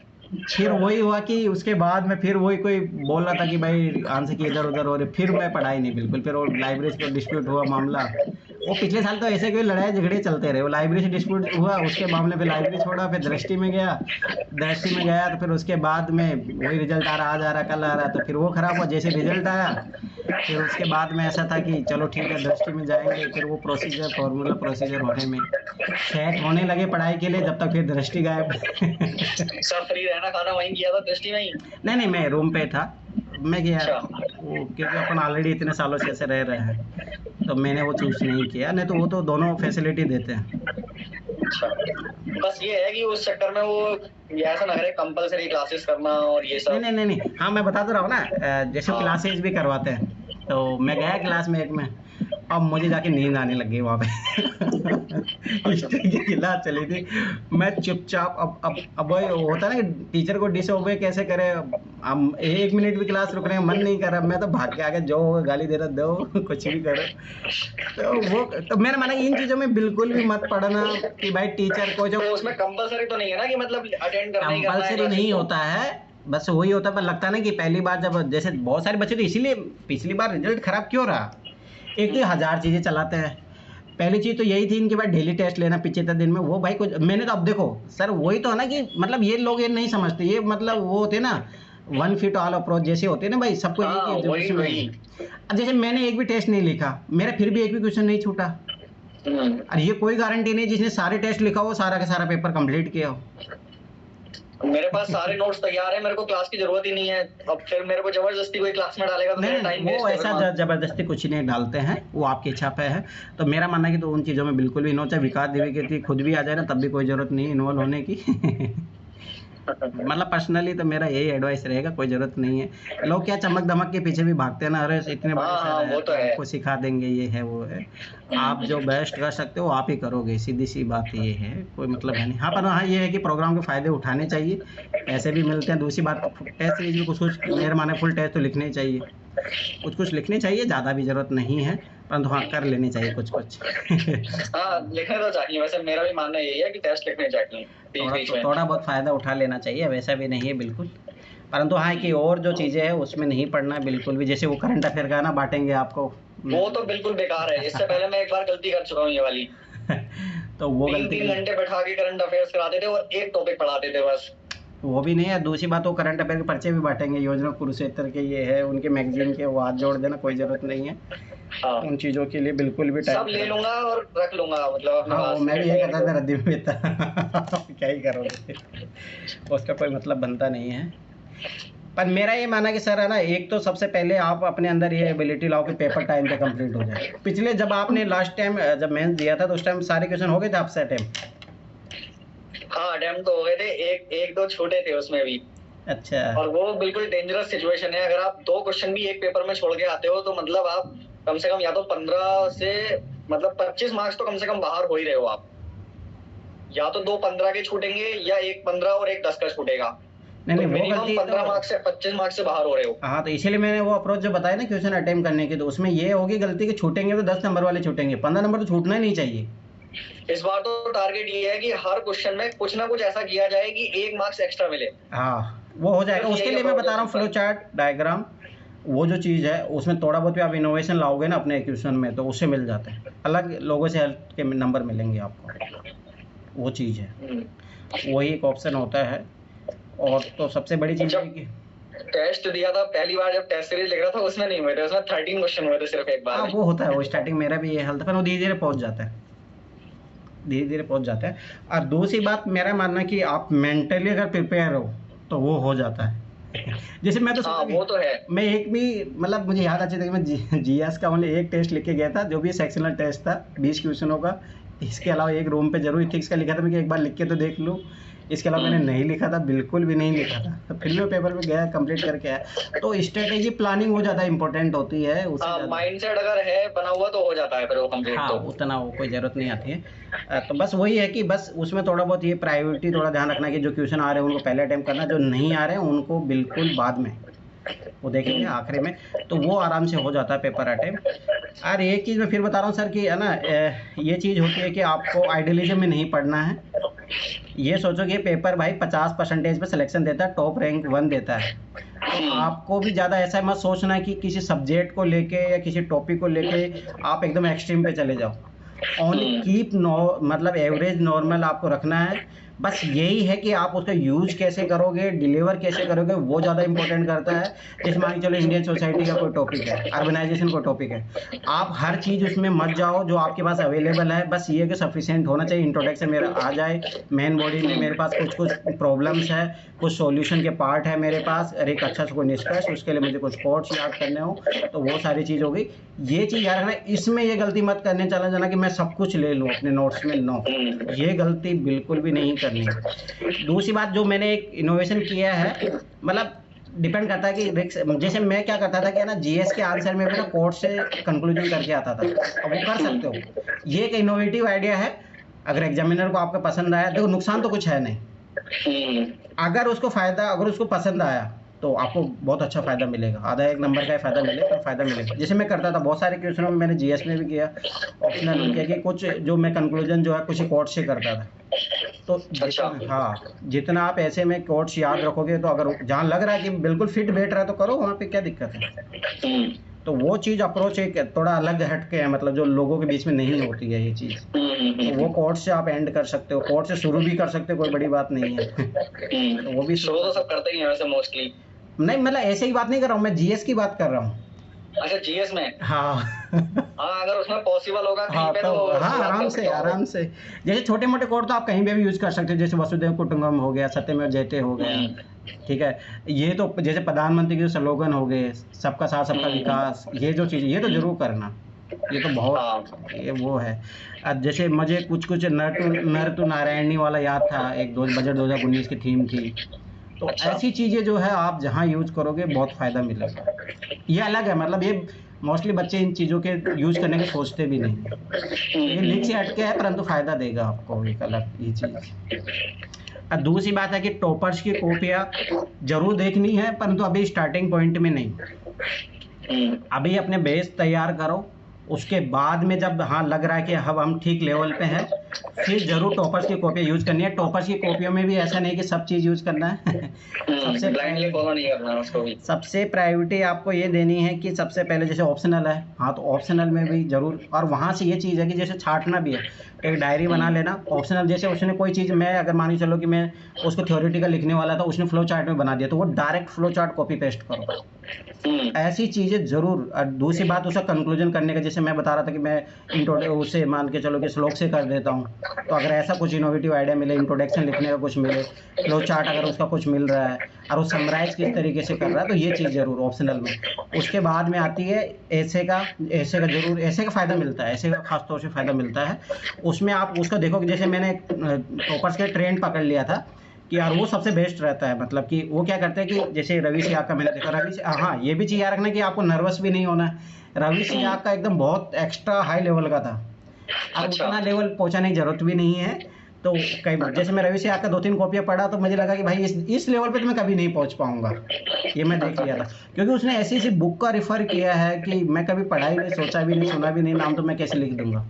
फिर वही हुआ कि उसके बाद में फिर वही कोई बोल रहा था कि भाई आंसर की इधर उधर हो रही, फिर मैं पढ़ाई नहीं बिल्कुल। फिर वो लाइब्रेरी से डिस्प्यूट हुआ मामला, वो पिछले साल तो ऐसे कोई लड़ाई झगड़े चलते रहे। वो लाइब्रेरी से डिस्प्यूट हुआ, उसके मामले पे लाइब्रेरी छोड़ा, फिर दृष्टि में गया तो फिर उसके बाद में वही रिजल्ट आ रहा, आज आ रहा, कल आ रहा, तो फिर वो खराब हुआ। जैसे रिजल्ट आया फिर उसके बाद में ऐसा था कि चलो ठीक है दृष्टि में जाएंगे, फिर वो प्रोसीजर फॉर्मूला प्रोसीजर होने में सेट होने लगे पढ़ाई के लिए, जब तक फिर दृष्टि गायब। सब फ्री रहना खाना वहीं किया था दृष्टि में ही? नहीं मैं रूम पे था, मैं गया वो, क्योंकि अपन ऑलरेडी इतने सालों से ऐसे रह रहे हैं, तो मैंने वो चूज नहीं किया। नहीं तो वो तो दोनों फैसिलिटी देते हैं। अच्छा, बस ये है कि उस चक्कर में वो ऐसा लग रहा है कंपलसरी क्लासेस करना और ये सब। नहीं हाँ मैं बता तो रहा हूँ ना, जैसे क्लासेस भी करवाते हैं। तो मैं गया क्लास में एक में, अब मुझे जाके नींद आने लग गई वहाँ पे। हिस्ट्री की क्लास चली थी, मैं चुपचाप अब वही होता है ना कि टीचर को डिसओबे कैसे करे। हम 1 मिनट भी क्लास रुकने का मन नहीं कर रहा, मैं तो भाग के आगे जो गाली दे रहा दो, कुछ भी करो। तो मैंने माना इन चीजों में बिल्कुल भी मत पढ़ना कि भाई टीचर को जो उसमें कंपलसरी तो नहीं है ना कि मतलब अटेंड करना ही करना है। कंपलसरी नहीं होता है, बस वही होता है। पर लगता है ना कि पहली बार जब जैसे बहुत सारे बच्चे तो इसीलिए पिछली बार रिजल्ट खराब क्यों रहा, एक तो 1000 चीज़ें चलाते हैं। पहली चीज़ तो यही थी इनके बाद डेली टेस्ट लेना 75 दिन में। वो भाई कुछ मैंने तो अब देखो सर वही तो है ना कि मतलब ये लोग ये नहीं समझते, ये मतलब वो होते ना 1 फिट ऑल अप्रोच जैसे होते ना भाई, सबको अब जैसे मैंने एक भी टेस्ट नहीं लिखा, मेरा फिर भी एक भी क्वेश्चन नहीं छूटा। और ये कोई गारंटी नहीं जिसने सारे टेस्ट लिखा हो सारा का सारा पेपर कंप्लीट किया हो। मेरे पास सारे नोट्स तैयार है, मेरे को क्लास की जरूरत ही नहीं है। अब फिर मेरे को जबरदस्ती कोई क्लास में डालेगा तो मेरा टाइम वेस्ट वो है। ऐसा जबरदस्ती कुछ नहीं डालते हैं, वो आपकी इच्छा पे है। तो मेरा मानना है कि तो उन चीज़ों में बिल्कुल भी नो, चाहे विकास द्विवेदी खुद भी आ जाए ना तब भी कोई ज़रूरत नहीं इन्वॉल्व होने की। मतलब पर्सनली तो मेरा यही एडवाइस रहेगा, कोई ज़रूरत नहीं है। लोग क्या चमक दमक के पीछे भी भागते हैं ना, अरे इतने बड़े सर हैं तो आपको सिखा देंगे, ये है वो है। आप जो बेस्ट कर सकते हो आप ही करोगे, सीधी सी बात ये है, कोई मतलब है नहीं। हाँ पर हाँ ये है कि प्रोग्राम के फ़ायदे उठाने चाहिए, पैसे भी मिलते हैं। दूसरी बात टेस्ट सीरीज में कुछ मेरे माने फुल टेस्ट तो लिखने चाहिए, कुछ लिखने चाहिए, ज़्यादा भी ज़रूरत नहीं है, परंतु हाँ कर लेने चाहिए कुछ। हाँ लिखने तो चाहिए, वैसे मेरा भी मानना यही है कि टेस्ट लिखने चाहिए। थोड़ा बहुत फ़ायदा उठा लेना चाहिए, वैसा भी नहीं है बिल्कुल। परंतु हाँ कि और जो चीज़ें हैं उसमें नहीं पढ़ना बिल्कुल भी, जैसे वो करंट अफेयर का ना बांटेंगे आपको, वो तो बिल्कुल बेकार है। इससे पहले मैं एक बार गलती कर चुका हूँ ये वाली। तो वो गलती 3 घंटे बैठा के करंट अफेयर्स कराते थे और एक टॉपिक पढ़ाते थे बस। वो भी नहीं है। दूसरी बात, वो करंट अफेयर के पर्चे भी बांटेंगे, योजना कुरुक्षेत्र के ये है, उनके मैगजीन के, वो हाथ जोड़ देना, कोई ज़रूरत नहीं है। हाँ। उन चीज़ों के लिए बिल्कुल भी टाइम सब ले लूंगा और रख लूंगा, मतलब हाँ मैं भी यही करता था, रद्दी में था। क्या ही करोगे, उसका कोई मतलब बनता नहीं है। पर मेरा ये माना कि सर है ना, एक तो सबसे पहले आप अपने अंदर ये एबिलिटी लाओ कि पेपर टाइम पे कंप्लीट हो जाए। पिछले जब आपने लास्ट टाइम जब मेंस दिया था तो उस टाइम सारे क्वेश्चन हो गए थे आपसे अटेम्प्ट? हाँ अटेम्प्ट तो हो गए थे, एक दो छोटे थे उसमें भी। अच्छा। और वो बिल्कुल डेंजरस सिचुएशन है, अगर आप 2 क्वेश्चन भी एक पेपर में छोड़ के आते हो तो मतलब आप कम से कम या तो 15 से मतलब 25 मार्क्स तो कम से कम बाहर हो ही रहे हो आप। या तो 2 15 के छूटेंगे या एक 15 और एक 10 का छूटेगा। नहीं तो वो गलती 15 मार्क्स से 25 मार्क्स से बाहर हो रहे हो। हाँ तो इसीलिए मैंने वो अप्रोच जो बताया ना क्वेश्चन अटेम्प्ट करने की, तो उसमें ये होगी गलती कि छूटेंगे तो 10 नंबर वाले छूटेंगे, 15 नंबर तो छूटना ही नहीं चाहिए। इस बार तो टारगेट ये है कि हर क्वेश्चन में कुछ ना कुछ ऐसा किया जाए कि 1 मार्क्स एक्स्ट्रा मिले। हाँ वो हो जाएगा। उसके लिए मैं बता रहा हूँ फ्लो चार्ट डायग्राम, वो जो चीज़ है उसमें थोड़ा बहुत भी आप इनोवेशन लाओगे ना अपने क्वेश्चन में तो उससे मिल जाता है, अलग लोगों से हेल्प के नंबर मिलेंगे आपको, वो चीज़ है, वही एक ऑप्शन होता है। और तो सबसे बड़ी चीज़ है कि टेस्ट दिया था पहली बार, जब टेस्ट सीरीज लिख रहा था उसमें नहीं हुए थे, उसमें 13 क्वेश्चन हुए थे सिर्फ एक बार। हाँ वो होता है, वो स्टार्टिंग मेरा भी ये हाल था, पर वो धीरे धीरे पहुँच जाता है, धीरे धीरे पहुँच जाता है। और दूसरी बात मेरा मानना कि आप मेंटली अगर प्रिपेयर हो तो वो हो जाता है। जैसे मैं तो हाँ, वो तो है। मैं एक भी मतलब मुझे याद अच्छे थे कि मैं जीएस का ओनली एक टेस्ट लिख के गया था, जो भी सेक्शनल टेस्ट था 20 क्वेश्चनों का। इसके अलावा एक रूम पे जरूर इथिक्स का लिखा था मैं कि एक बार लिख के तो देख लूँ, इसके अलावा मैंने नहीं लिखा था, बिल्कुल भी नहीं लिखा था। तो फिर मैं पेपर में गया, कंप्लीट करके आया। तो स्ट्रेटेजी प्लानिंग वो ज़्यादा इंपॉर्टेंट होती है, उससे माइंडसेट अगर है बना हुआ तो हो जाता है फिर वो कंप्लीट। हाँ, तो उतना वो कोई ज़रूरत नहीं आती है। तो बस वही है कि बस उसमें थोड़ा बहुत ये प्रायोरिटी थोड़ा ध्यान रखना कि जो क्वेश्चन आ रहे हैं उनको पहले अटेम्प्ट करना, जो नहीं आ रहे हैं उनको बिल्कुल बाद में वो देखेंगे आखिरी में, तो वो आराम से हो जाता है पेपर अटेम्प्ट। और एक चीज़ मैं फिर बता रहा हूँ सर कि है ना, ये चीज़ होती है कि आपको आइडियलिज्म में नहीं पढ़ना है। ये सोचो कि पेपर भाई 50% पे सिलेक्शन देता है, टॉप रैंक 1 देता है। तो आपको भी ज़्यादा ऐसा मत सोचना है कि किसी सब्जेक्ट को लेके या किसी टॉपिक को लेके आप एकदम एक्सट्रीम पे चले जाओ। ओनली कीप मतलब एवरेज नॉर्मल आपको रखना है। बस यही है कि आप उसका यूज कैसे करोगे, डिलीवर कैसे करोगे, वो ज़्यादा इंपॉर्टेंट करता है। जैसे मान के चलो इंडियन सोसाइटी का कोई टॉपिक है, अर्बनाइजेशन का टॉपिक है, आप हर चीज़ उसमें मत जाओ जो आपके पास अवेलेबल है। बस ये कि सफिशिएंट होना चाहिए, इंट्रोडक्शन मेरा आ जाए, मेन बॉडी में मेरे पास कुछ कुछ प्रॉब्लम्स है, कुछ सॉल्यूशन के पार्ट है मेरे पास, और एक अच्छा सा कोई निष्कर्ष, उसके लिए मुझे कुछ कोट्स याद करने हो, तो वो सारी चीज़ हो गई। ये चीज़ याद रखना, इसमें ये गलती मत करने चला जाना कि मैं सब कुछ ले लूँ अपने नोट्स में, नो, ये गलती बिल्कुल भी नहीं करनी। दूसरी बात जो मैंने एक इनोवेशन किया है, मतलब डिपेंड करता है कि जैसे मैं क्या करता था कि ना जीएस के आंसर में भी ना कोर्ट से कंक्लूजन करके आता था, अब वो कर सकते हो, ये एक इनोवेटिव आइडिया है। अगर एग्जामिनर को आपका पसंद आया, देखो नुकसान तो कुछ है नहीं, अगर उसको पसंद आया तो आपको बहुत अच्छा फ़ायदा मिलेगा, आधा 1 नंबर का फ़ायदा मिलेगा, पर फ़ायदा मिलेगा। जैसे मैं करता था बहुत सारे क्वेश्चनों में, मैंने जीएस में भी किया, ऑप्शनल किया कि कुछ जो मैं कंक्लूजन जो है कुछ कोर्ट से करता था। तो हाँ, जितना आप ऐसे में कोट्स याद रखोगे, तो अगर जहाँ लग रहा है कि बिल्कुल फिट बैठ रहा है तो करो, वहाँ पे क्या दिक्कत है। तो वो चीज़ अप्रोच एक थोड़ा अलग हटके है, मतलब जो लोगों के बीच में नहीं होती है ये चीज़। तो वो कोर्ट से आप एंड कर सकते हो, कोर्ट से शुरू भी कर सकते हो, कोई बड़ी बात नहीं है। तो वो भी शुरू तो सब करते ही हैं वैसे मोस्टली। नहीं मतलब ऐसे ही बात नहीं कर रहा हूँ मैं, जीएस की बात कर रहा हूँ। अच्छा जीएस में? हाँ हाँ, अगर उसमें पॉसिबल होगा कहीं हाँ पे तो तो हाँ, शुरुआत आराम कर से सकता हूँ। आराम से। जैसे छोटे मोटे कोड तो आप कहीं पे भी यूज कर सकते हो, जैसे वसुधैव कुटुंबकम हो गया, सत्यमेव जयते हो गया, ठीक है। ये तो जैसे प्रधानमंत्री के जो स्लोगन हो गए, सबका साथ सबका विकास, ये जो चीज़, ये तो जरूर करना, ये तो बहुत, हाँ। ये वो है। अब जैसे मुझे कुछ कुछ नर टू नारायणी वाला याद था, एक दो बजट 2019 की थीम थी। तो अच्छा। ऐसी चीज़ें जो है आप जहाँ यूज करोगे बहुत फ़ायदा मिलेगा। ये अलग है, मतलब ये मोस्टली बच्चे इन चीज़ों के यूज करने के सोचते भी नहीं। तो ये लीक से हटके है, परंतु फ़ायदा देगा आपको, एक अलग ये चीज़। अब दूसरी बात है कि टॉपर्स की कॉपियाँ ज़रूर देखनी है, परंतु अभी स्टार्टिंग पॉइंट में नहीं। अभी अपने बेस तैयार करो, उसके बाद में जब हाँ लग रहा है कि अब हम ठीक लेवल पे हैं, फिर ज़रूर टॉपर्स की कॉपियाँ यूज़ करनी है। टॉपर्स की कॉपियों में भी ऐसा नहीं कि सब चीज़ यूज़ करना है। सबसे ब्लाइंडली फॉलो नहीं करना उसको भी। सबसे प्रायोरिटी आपको ये देनी है कि सबसे पहले जैसे ऑप्शनल है, हाँ तो ऑप्शनल में भी ज़रूर, और वहाँ से ये चीज़ है कि जैसे छाँटना भी है, एक डायरी बना लेना ऑप्शनल। जैसे उसने कोई चीज़, मैं अगर मान के चलो कि मैं उसको थ्योरेटिकल लिखने वाला था, उसने फ्लो चार्ट में बना दिया, तो वो direct flow chart copy paste करो। ऐसी चीज़ें ज़रूर। और दूसरी बात उसका कंक्लूजन करने का, जैसे मैं बता रहा था कि मैं उसे मान के चलो कि श्लोक से कर देता हूँ, तो अगर ऐसा कुछ इनोवेटिव आइडिया मिले, इंट्रोडक्शन लिखने का कुछ मिले, फ्लो चार्ट अगर उसका कुछ मिल रहा है और वो समराइज़ किस तरीके से कर रहा है, तो ये चीज़ ज़रूर ऑप्शनल में। उसके बाद में आती है ऐसे का। ऐसे का ज़रूर, ऐसे का फ़ायदा मिलता है, ऐसे का ख़ास तौर से फ़ायदा मिलता है। उसमें आप उसको देखो कि जैसे मैंने टॉपर्स का ट्रेंड पकड़ लिया था कि यार वो सबसे बेस्ट रहता है, मतलब कि वो क्या करते हैं कि जैसे रवि सियाग का मैंने देखा, हाँ ये भी चीज़ याद रखना कि आपको नर्वस भी नहीं होना है। रवि सियाग का एकदम बहुत एक्स्ट्रा हाई लेवल का था, अब अच्छा। उतना लेवल पहुंचाने की जरूरत भी नहीं है। तो कई बार जैसे मैं रवि सियाग का 2-3 कॉपियाँ पढ़ा, तो मुझे लगा कि भाई इस लेवल पे तो मैं कभी नहीं पहुंच पाऊंगा। ये मैं देख लिया था, क्योंकि उसने ऐसी ऐसी बुक का रिफर किया है कि मैं कभी पढ़ा ही नहीं, सोचा भी नहीं, सुना भी नहीं, नाम तो मैं कैसे लिख दूंगा।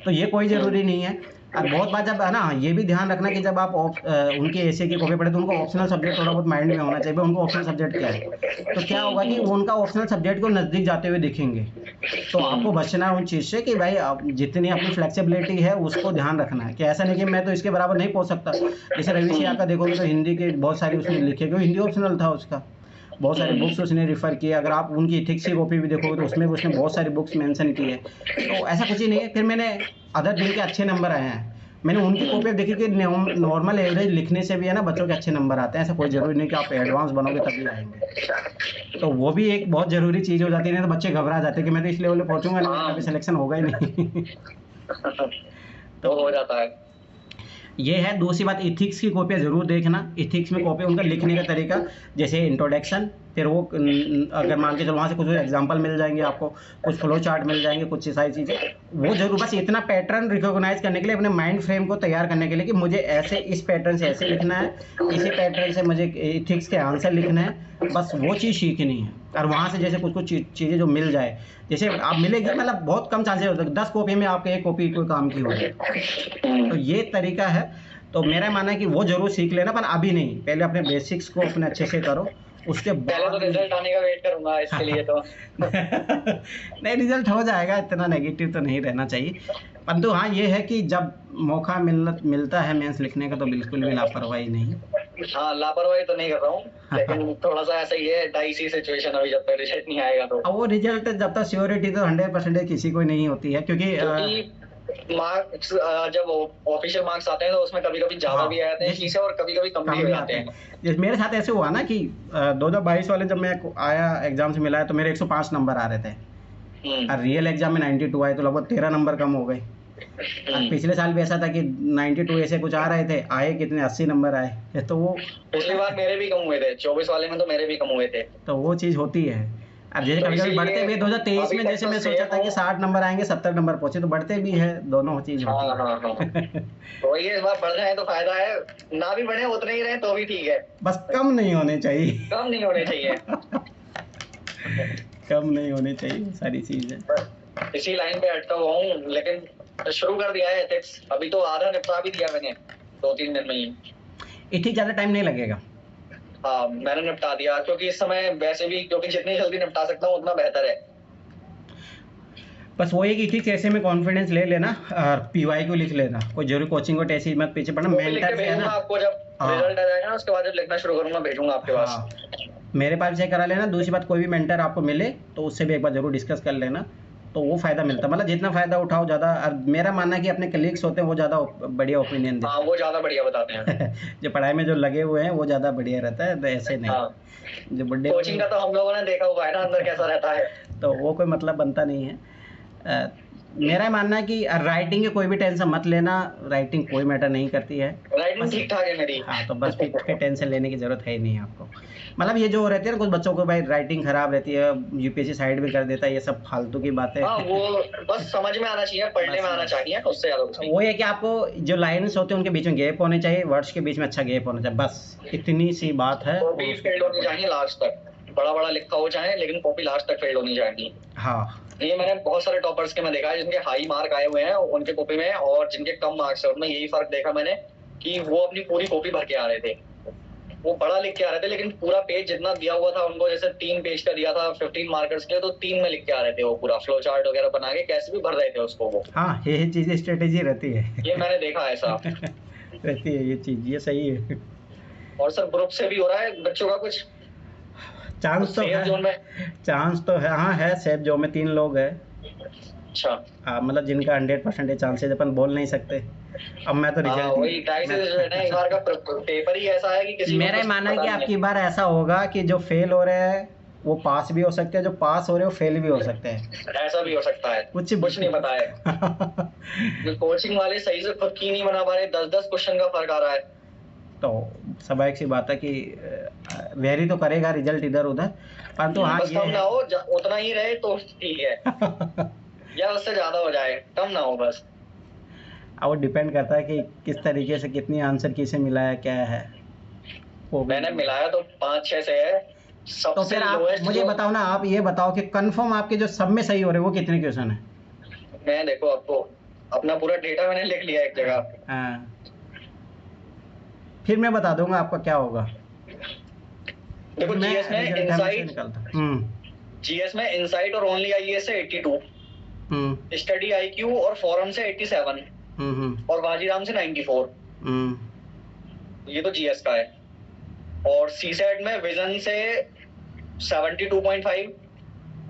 तो ये कोई ज़रूरी नहीं है। और बहुत बार जब है ना, ये भी ध्यान रखना कि जब आप उनके ऐसे की कॉपी पढ़े, तो उनको ऑप्शनल सब्जेक्ट थोड़ा बहुत माइंड में होना चाहिए, उनको ऑप्शनल सब्जेक्ट क्या है। तो क्या होगा कि वो उनका ऑप्शनल सब्जेक्ट को नज़दीक जाते हुए दिखेंगे। तो आपको बचना है उन चीज़ से कि भाई आप जितनी अपनी फ्लेक्सिबिलिटी है उसको ध्यान रखना है, कि ऐसा नहीं कि मैं तो इसके बराबर नहीं पहुंच सकता। जैसे रवि सियाग का देखोगे तो हिंदी के बहुत सारी उसने लिखे, क्योंकि हिंदी ऑप्शनल था उसका, बहुत सारे बुक्स उसने रिफ़र किए। अगर आप उनकी इथिक्स की कॉपी भी देखोगे तो उसमें भी उसने बहुत सारी बुक्स मेंशन की है। तो ऐसा कुछ ही नहीं है। फिर मैंने अदर जिनके अच्छे नंबर आए हैं, मैंने उनकी कॉपी देखी कि नॉर्मल एवरेज लिखने से भी है ना बच्चों के अच्छे नंबर आते हैं। ऐसा कोई ज़रूरी नहीं कि आप एडवांस बनोगे तभी आएंगे। तो वो भी एक बहुत ज़रूरी चीज़ हो जाती है, नहीं तो बच्चे घबरा जाते हैं कि मैं तो इस लेवल पे पहुंचूंगा नहीं, मेरा कभी सिलेक्शन होगा ही नहीं। तो हो जाता है। ये है। दूसरी बात, इथिक्स की कॉपियाँ ज़रूर देखना। इथिक्स में कॉपी उनका लिखने का तरीका, जैसे इंट्रोडक्शन, फिर वो अगर मान के चलो वहाँ से कुछ एग्जांपल मिल जाएंगे आपको, कुछ फ्लो चार्ट मिल जाएंगे, कुछ सारी चीज़ें, वो जरूर बस इतना पैटर्न रिकॉग्नाइज करने के लिए, अपने माइंड फ्रेम को तैयार करने के लिए कि मुझे ऐसे इस पैटर्न से ऐसे लिखना है, इसी पैटर्न से मुझे इथिक्स के आंसर लिखना है, बस वो चीज़ सीखनी है। और वहाँ से जैसे कुछ कुछ चीज़ें जो मिल जाए, जैसे आप मिलेगी, मतलब बहुत कम चांसेस होते हैं 10 कॉपी में आपके एक कॉपी कोई काम की होगी। तो ये तरीका है। तो मेरा मानना है कि वो जरूर सीख लेना, पर अभी नहीं, पहले अपने बेसिक्स को अपने अच्छे से करो, उसके पहले तो बाद रिजल्ट आने का वेट करूंगा इसके लिए तो। नहीं, रिजल्ट हो जाएगा, इतना नेगेटिव तो नहीं रहना चाहिए। परंतु हाँ ये है कि जब मौका मिलता है मेंस लिखने का, तो बिल्कुल भी लापरवाही नहीं। हाँ, लापरवाही तो नहीं कर रहा हूँ, लेकिन थोड़ा सा ऐसा ही है, डाइसी सिचुएशन अभी, जब तक रिजल्ट नहीं आएगा तो। अब वो रिजल्ट जब तक श्योरिटी तो 100% किसी को नहीं होती है, क्योंकि मार्क्स जब ऑफिशियल मार्क्स आते हैं तो उसमें कभी कभी ज्यादा भी आ जाते हैं चीजें, और कभी कभी कम भी हो जाते हैं। जैसे मेरे साथ ऐसे हुआ ना कि 2022 वाले जब मैं आया एग्जाम से मिला है, तो मेरे 105 नंबर आ रहे थे, और रियल एग्जाम में 92 आए, तो लगभग 13 नंबर कम हो गए। और पिछले साल भी ऐसा था कि 92 ऐसे कुछ आ रहे थे, आए कितने 80 नंबर आए। तो वो पिछली बार मेरे भी कम हुए थे, 24 वाले में तो मेरे भी कम हुए थे। तो वो चीज़ होती है। अब जैसे तो कभी कभी बढ़ते भी, 2023 में जैसे मैं सोचा था कि 60 नंबर आएंगे, 70 नंबर पहुंचे, तो बढ़ते भी है, दोनों चीज होती है। हाँ। तो ये इस बार बढ़ जाए तो फायदा है, ना भी बढ़े उतने ही रहे तो भी ठीक है, बस कम नहीं होने चाहिए। कम नहीं होने चाहिए। कम नहीं होने चाहिए सारी चीजें। इसी लाइन पे अटका हुआ हूँ, लेकिन शुरू कर दिया है एथिक्स, अभी तो आधा निपटा भी दिया मैंने 2-3 दिन में ही। इतनी ज्यादा टाइम नहीं लगेगा। हाँ, मैंने निपटा दिया, क्योंकि इस समय वैसे भी, क्योंकि जितनी जल्दी निपटा सकता हूँ उतना बेहतर है। बस वो एक इथिक्स ऐसे में कॉन्फिडेंस ले लेना, और पीवाई को लिख लेना, कोई जरूरी कोचिंग को ऐसे मत पीछे पड़ना, मेंटर से है ना। आपको जब रिजल्ट आ जाएगा ना, उसके बाद जब लिखना शुरू करूंगा भेजूंगा आपके पास। मेरे पास चेक करा लेना। दूसरी बात, कोई भी मेंटर आपको मिले तो उससे भी एक बार जरूर डिस्कस कर लेना, तो वो फ़ायदा मिलता है, मतलब जितना फ़ायदा उठाओ ज़्यादा। और मेरा मानना है कि अपने कलीग्स होते हैं वो ज़्यादा बढ़िया ओपिनियन देते हाँ, वो ज़्यादा बढ़िया बताते हैं। हैं जो पढ़ाई में जो लगे हुए हैं वो ज़्यादा बढ़िया रहता है, तो ऐसे नहीं। हाँ, जो बुड्ढे कोचिंग का तो हम लोगों ने देखा हुआ है ना अंदर कैसा रहता है। तो वो कोई मतलब बनता नहीं है। मेरा मानना है कि राइटिंग की कोई भी टेंशन मत लेना, राइटिंग कोई मैटर नहीं करती है। राइटिंग ठीक ठाक है मेरी। हाँ, तो बस फिर टेंशन लेने की ज़रूरत है ही नहीं आपको। मतलब ये जो रहती है ना कुछ बच्चों को, भाई राइटिंग खराब रहती है, यूपीएससी साइड में कर देता है, ये सब फालतू की बातें। हाँ, वो बस समझ में आना चाहिए, पढ़ने में आना चाहिए, उससे ज़्यादा कुछ नहीं। वो है कि आपको जो लाइन्स होते हैं उनके बीच में गैप होने चाहिए, वर्ड्स के बीच में अच्छा गैप होना चाहिए, बस इतनी सी बात है। कॉपी फेल्ड होनी चाहिए लास्ट तक, बड़ा लिखा हो चाहे, लेकिन कॉपी लास्ट तक फेल्ड होनी चाहिए। हाँ, ये मैंने बहुत सारे टॉपर्स के में देखा है जिनके हाई मार्क आए हुए हैं उनके कॉपी में, और जिनके कम मार्क्स है उनमें यही फर्क देखा मैंने कि वो अपनी पूरी कॉपी भर के आ रहे थे। वो बड़ा लिख के आ रहे थे, लेकिन पूरा पेज जितना दिया हुआ था उनको, जैसे 3 पेज का दिया था 15 मार्कर्स के लिए, तो 3 में लिख के आ रहे थे। वो पूरा फ्लो चार्ट वगैरह बना के कैसे भी भर रहे थे उसको वो। हाँ, ये चीज़ स्ट्रेटेजी रहती है। ये मैंने देखा ऐसा। रहती है ये चीज़, ये सही है। और सर ग्रुप से भी हो रहा है बच्चों का कुछ चांस तो सेफ जोन है, में? चांस तो है, हाँ है, सेफ जोन में 3 लोग हैं। अच्छा, हाँ, मतलब जिनका 100% चांसेज अपन बोल नहीं सकते। अब मैं तो हाँ, रिजल्ट वही टाइप्स जो है ना, इस बार का पेपर ही ऐसा है कि किसी को मेरा कुछ मानना है पता कि नहीं आपकी बार ऐसा होगा कि जो फेल हो रहे हैं वो पास भी हो सकते हैं, जो पास हो रहे हैं वो फेल भी हो सकते हैं। ऐसा भी हो सकता है, कुछ नहीं पता है। कोचिंग वाले सही से खुद की नहीं बना पा रहे, 10-10 क्वेश्चन का फर्क आ रहा है। तो स्वाभाविक सी बात है कि वेरी तो करेगा रिजल्ट इधर उधर, परंतु हाँ बस ये कम ना है। हो, उतना ही रहे तो ठीक है। या उससे ज्यादा हो जाए, कम ना हो बस। अब वो डिपेंड करता है कि किस तरीके से कितनी आंसर किसे मिला है, क्या है वो भी। मैंने मिलाया तो 5-6 से है। तो सबसे फिर आप लोएस्ट मुझे बताओ ना, आप ये बताओ कि कंफर्म आपके जो सब में सही हो रहे हैं वो कितने क्वेश्चन है? मैं देखो आपको अपना पूरा डेटा मैंने लिख लिया एक जगह। हाँ, फिर मैं बता दूंगा आपका क्या होगा। देखो मैं जीएस में रिजल्ट हमेशा इनसाइट, निकलता। जीएस में इनसाइट और ओनली आईएएस से 82, स्टडी आईक्यू और फोरम से 87, और बाजीराम से 94। ये तो जीएस का है। और सीसेट में विजन से 72.5,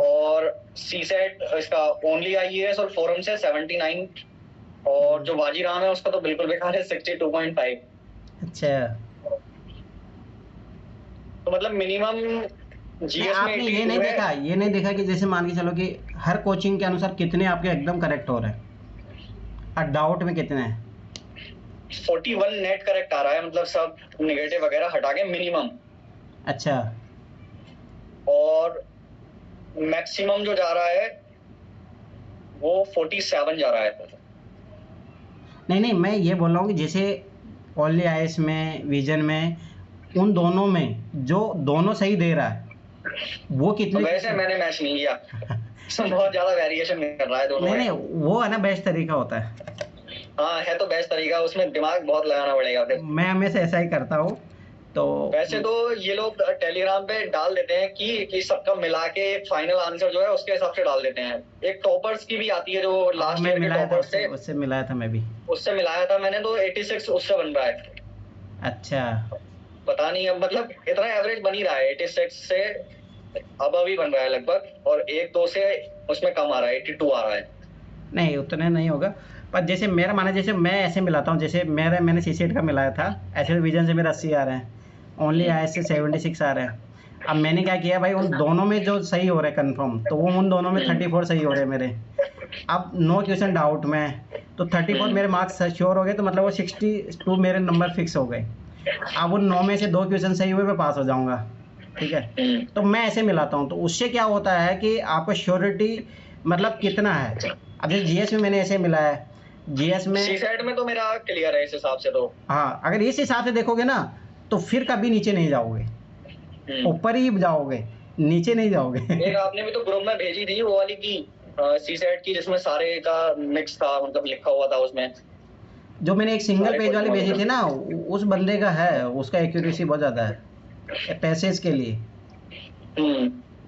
और सीसेट इसका ओनली आईएएस और फोरम से 79, और जो बाजीराम है उसका तो बिल्कुल बेकार है, 62.5। अच्छा, तो मतलब मिनिमम जीएस में आपने ये नहीं देखा, ये नहीं देखा कि जैसे मान के चलो कि हर कोचिंग के अनुसार कितने आपके एकदम करेक्ट हो रहे हैं और डाउट में कितने हैं? 41 नेट करेक्ट आ रहा है, मतलब सब नेगेटिव वगैरह हटा के मिनिमम। अच्छा, और मैक्सिमम जो जा रहा है वो 47 जा रहा है। नहीं, मैं ये बोल रहा हूँ कि जैसे ओनली आईएएस में, विजन में, उन दोनों में जो दोनों सही दे रहा है वो कितने? वैसे मैंने मैच नहीं किया। बहुत ज्यादा वेरिएशन कर रहा है दोनों में। नहीं, वो है ना बेस्ट तरीका होता है। हाँ, है तो बेस्ट तरीका, उसमें दिमाग बहुत लगाना पड़ेगा फिर। मैं हमेशा ऐसा ही करता हूँ। तो वैसे तो ये लोग टेलीग्राम पे डाल देते हैं कि सबका मिला के एक फाइनल आंसर जो है उसके हिसाब से डाल देते हैं। एक टॉपर्स की भी आती है जो लास्ट ईयर के टॉपर्स से, उससे मिलाया था मैं भी, उससे मिलाया था मैंने, तो 86 उससे बन रहा है। अच्छा, पता नहीं, अब मतलब इतना एवरेज बन ही रहा है, 86 से अब अभी बन रहा है लगभग, और 1-2 से उसमें कम आ रहा है, 82 आ रहा है। नहीं उतने नहीं होगा, पर जैसे मेरा माना, जैसे मैं ऐसे मिलाता हूँ, जैसे मैंने सीसेट का मिलाया था, ऐसे विजन से मेरा 80 आ रहे हैं, ओनली आईएएस से 76 आ रहे हैं। अब मैंने क्या किया भाई, उन दोनों में जो सही हो रहे हैं कंफर्म, तो वो उन दोनों में 34 सही हो रहे हैं मेरे। अब 9 क्वेश्चन डाउट में, तो 34 मेरे मार्क्स श्योर हो गए, तो मतलब वो 62 मेरे नंबर फिक्स हो गए। अब उन 9 में से 2 क्वेश्चन सही हुए, मैं पास हो जाऊंगा, ठीक है। तो मैं ऐसे मिलाता हूँ, तो उससे क्या होता है कि आपको श्योरिटी मतलब कितना है। अब जैसे जीएस में मैंने ऐसे मिलाया है, जीएस में, सीसेट में तो मेरा क्लियर है इस हिसाब से। तो हाँ, अगर इस हिसाब से देखोगे ना तो फिर कभी नीचे नहीं जाओगे, ऊपर ही जाओगे, नीचे नहीं जाओगे। एक आपने भी तो ग्रुप में भेजी थी वो वाली की, सीसेट की, जिसमें सारे का मिक्स था, मतलब लिखा हुआ था उसमें। जो मैंने एक सिंगल पेज वाली भेजी थी ना, उस बंदे का है, उसका एक्यूरेसी बहुत ज़्यादा है पैसेज के लिए।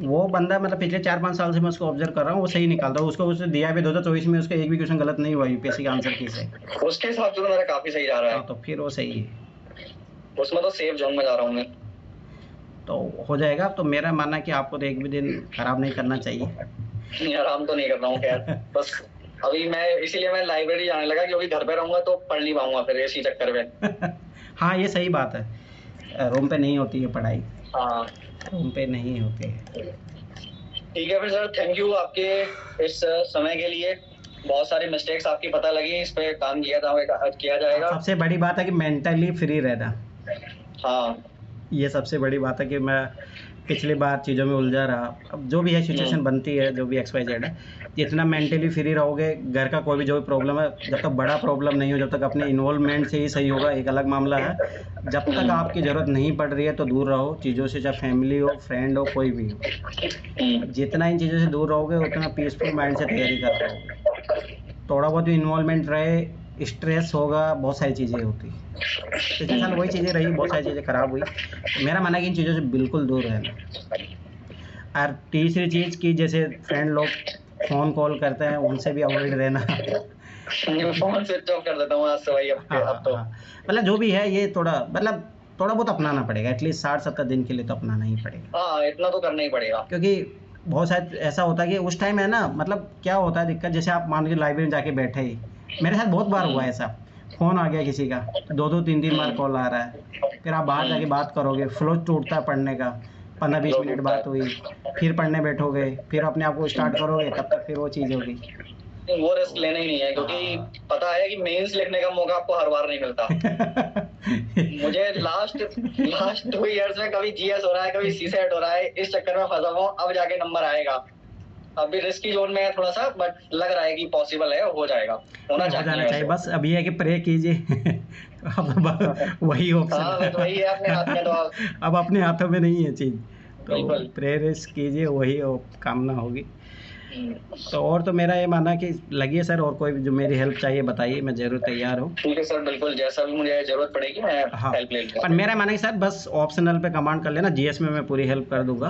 वो बंदा मतलब पिछले 4-5 साल से मैं उसको ऑब्जर्व कर रहा हूँ, वो सही निकालता है। उसको उसने दिया भी 2024 में, उसका एक भी क्वेश्चन गलत नहीं हुआ यूपीएससी का आंसर की से। उसके हिसाब से तो मेरा काफी सही जा रहा है। तो फिर वो सही है, उसमें तो सेफ जोन में जा रहा हूँ मैं, तो हो जाएगा। तो मेरा मानना है कि आपको तो एक भी दिन खराब नहीं करना चाहिए। नहीं, आराम तो नहीं कर रहा हूँ खैर। बस अभी मैं इसीलिए मैं लाइब्रेरी जाने लगा, क्योंकि घर पे रहूंगा तो पढ़ नहीं पाऊंगा फिर इसी चक्कर में। हाँ ये सही बात है, रूम पे नहीं होती है पढ़ाई। हाँ रूम पे नहीं होती है। ठीक है फिर सर, थैंक यू आपके इस समय के लिए। बहुत सारी मिस्टेक्स आपकी पता लगी, इस पे काम किया जाएगा। सबसे बड़ी बात है कि मेंटली फ्री रहना। हाँ ये सबसे बड़ी बात है कि मैं पिछली बार चीज़ों में उलझा रहा। अब जो भी है सिचुएशन बनती है, जो भी XYZ है, जितना मेंटली फ्री रहोगे, घर का कोई भी जो भी प्रॉब्लम है, जब तक बड़ा प्रॉब्लम नहीं हो, जब तक अपने इन्वॉल्वमेंट से ही सही होगा, एक अलग मामला है। जब तक आपकी ज़रूरत नहीं पड़ रही है तो दूर रहो चीज़ों से, चाहे फैमिली हो, फ्रेंड हो, कोई भी हो। जितना इन चीज़ों से दूर रहोगे उतना पीसफुल माइंड से तैयारी कर पाओगे। थोड़ा बहुत इन्वॉल्वमेंट रहे, स्ट्रेस होगा, बहुत सारी चीज़ें होती। पिछले साल वही चीज़ें रही, बहुत सारी चीज़ें ख़राब हुई। तो मेरा मानना है कि इन चीज़ों से बिल्कुल दूर रहना। और तीसरी चीज़ की जैसे फ्रेंड लोग फ़ोन कॉल करते हैं, उनसे भी अवॉइड रहना। फोन स्विच ऑफ कर देता हूँ आज से भाई। अब तो मतलब जो भी है ये थोड़ा बहुत अपनाना पड़ेगा, एटलीस्ट 60-70 दिन के लिए तो अपनाना ही पड़ेगा। हाँ इतना तो करना ही पड़ेगा, क्योंकि बहुत शायद ऐसा होता है कि उस टाइम है ना, मतलब क्या होता है दिक्कत, जैसे आप मान लीजिए लाइब्रेरी में जाके बैठे ही, मेरे साथ बहुत बार हुआ ऐसा, फ़ोन आ गया किसी का, 2-3 बार कॉल आ रहा है, फिर आप बाहर जाके बात करोगे, फ्लो टूटता है पढ़ने का, 15-20 मिनट बात हुई, फिर पढ़ने बैठोगे, फिर अपने आप को स्टार्ट करोगे, तब तक फिर वो चीज़ होगी। वो रिस्क लेना ही नहीं है, क्योंकि पता है कि मेंस लिखने का मौका आपको हर बार नहीं मिलता। मुझे लास्ट 2 इयर्स में कभी GS हो रहा है, कभी CSET हो रहा है, इस चक्कर में फंसा हुआ हूं। अब जाके नंबर आएगा, अभी रिस्की जोन में है थोड़ा सा, बट लग रहा है कि पॉसिबल है, हो जाएगा, होना चाहिए। बस अभी है कि प्रे कीजिए। अब वही ऑप्शन हाँ वही है अपने हाथ में, तो अब अपने हाथों में नहीं है चीज़, तो बिल्कुल प्रेयर्स कीजिए, वही कामना होगी। तो और तो मेरा ये मानना है कि लगिए सर, और कोई जो मेरी हेल्प चाहिए बताइए, मैं ज़रूर तैयार हूँ। ठीक है सर, बिल्कुल जैसा भी मुझे ज़रूरत पड़ेगी मैं हेल्प ले लूँगा। पर मेरा मानना है सर, बस ऑप्शनल पे कमांड कर लेना, GS में मैं पूरी हेल्प कर दूंगा,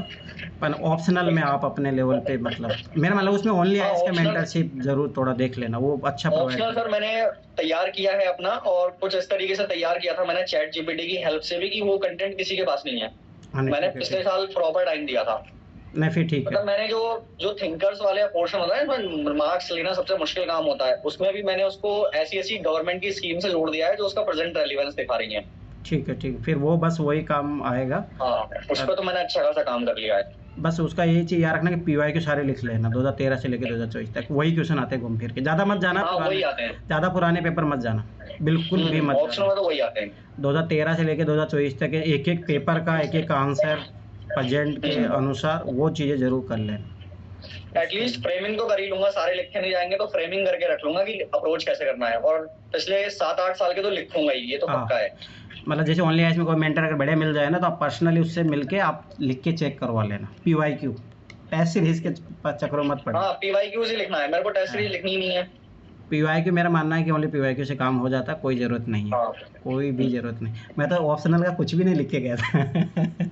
पर ऑप्शनल में आप अपने लेवल पे, मतलब मेरा मतलब उसमें ओनली आईएएस का मेंटरशिप जरूर थोड़ा देख लेना, वो अच्छा प्रोवाइड ऑप्शनल सर मैंने तैयार किया है अपना, और कुछ इस तरीके से तैयार किया था मैंने ChatGPT की हेल्प से भी, कि वो कंटेंट किसी के पास नहीं है। मैंने पिछले साल प्रॉपर टाइम दिया था। नहीं फिर ठीक है। मतलब मैंने जो थिंकर्स वाले पोर्शन होता है, इसमें मार्क्स लेना सबसे मुश्किल काम होता है, उसमें भी मैंने उसको ऐसी गवर्नमेंट की स्कीम से जोड़ दिया है जो उसका प्रेजेंट रेलेवेंस दिखा रही है। ठीक है, फिर वो बस वही काम आएगा। हाँ उस पर तो मैंने अच्छा खासा काम कर लिया है। बस उसका यही चीज याद रखना कि PYQ सारे लिख लेना, 2013 से लेकर 2024 तक वही क्वेश्चन आते हैं घूम फिर के, ज्यादा मत जाना। वही आते हैं, ज्यादा पुराने पेपर मत जाना, बिल्कुल भी मत जाना। ऑप्शनल में तो वही आते हैं। 2013 से लेकर 2024 तक एक एक पेपर का एक एक आंसर प्रेजेंट के अनुसार, वो चीजें जरूर कर लेना। एटलीस्ट फ्रेमिंग तो कर ही लूंगा, सारे लिखे नहीं जाएंगे तो फ्रेमिंग करके रख लूंगा कि अप्रोच कैसे करना है, और पिछले 7-8 साल के तो लिखूंगा ही, ये तो पक्का है। मतलब जैसे ओनली आईएएस में कोई मेंटर अगर बढ़िया मिल जाए ना, तो आप पर्सनली उससे मिलके आप लिख के चेक करवा लेना। PYQ टेस्ट सीरीज के चक्करों मत पड़े। हाँ PYQ से लिखना है मेरे को, टेस्ट सीरीज लिखनी नहीं है। PYQ मेरा मानना है कि ओनली PYQ से काम हो जाता है, कोई ज़रूरत नहीं है। कोई भी ज़रूरत नहीं। मैं तो ऑप्शनल का कुछ भी नहीं लिख के गया था।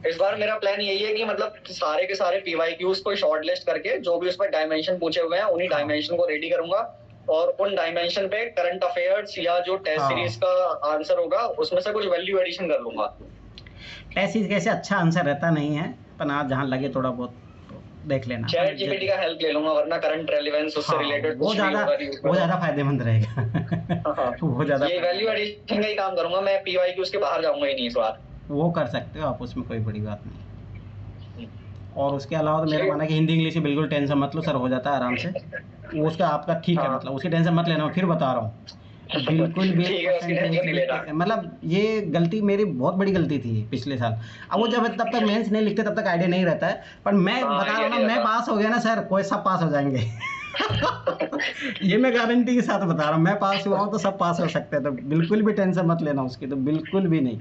इस बार मेरा प्लान यही है कि मतलब सारे के सारे PYQs को शॉर्ट लिस्ट करके, जो भी उसमें डायमेंशन पूछे हुए हैं उन्हीं डायमेंशन को रेडी करूंगा, और उन डायमेंशन पे करंट अफेयर्स या जो टेस्ट सीरीज का आंसर होगा उसमें से कुछ वैल्यू एडिशन कर लूंगा। टेस्ट सीरीज कैसे अच्छा आंसर रहता नहीं है, पर आप जहाँ लगे थोड़ा बहुत देख लेना। ChatGPT का हेल्प ले लूंगा, वरना करंट रेलेवेंस उससे रिलेटेड वो ज़्यादा फायदेमंद रहेगा। वो ज़्यादा ये वैल्यू एडिशन का ही काम करूंगा मैं, PYQs के बाहर जाऊंगा ही नहीं इस बार। वो कर सकते हो आप, उसमें कोई बड़ी बात नहीं। और उसके अलावा तो मेरा मानना है कि हिंदी इंग्लिश की बिल्कुल टेंशन मत लो, सर हो जाता है आराम से। वो उसका आपका ठीक है, मतलब उसकी टेंशन मत लेना, फिर बता रहा हूँ बिल्कुल भी। मतलब ये गलती मेरी बहुत बड़ी गलती थी पिछले साल। अब वो जब तब तक मेंस नहीं लिखते तब तक आइडिया नहीं रहता है, पर मैं बता रहा हूँ ना, मैं पास हो गया ना सर, कोई सब पास हो जाएंगे। ये मैं गारंटी के साथ बता रहा हूँ, मैं पास हुआ हूँ तो सब पास हो सकते हैं, तो बिल्कुल भी टेंशन मत लेना उसकी, तो बिल्कुल भी नहीं।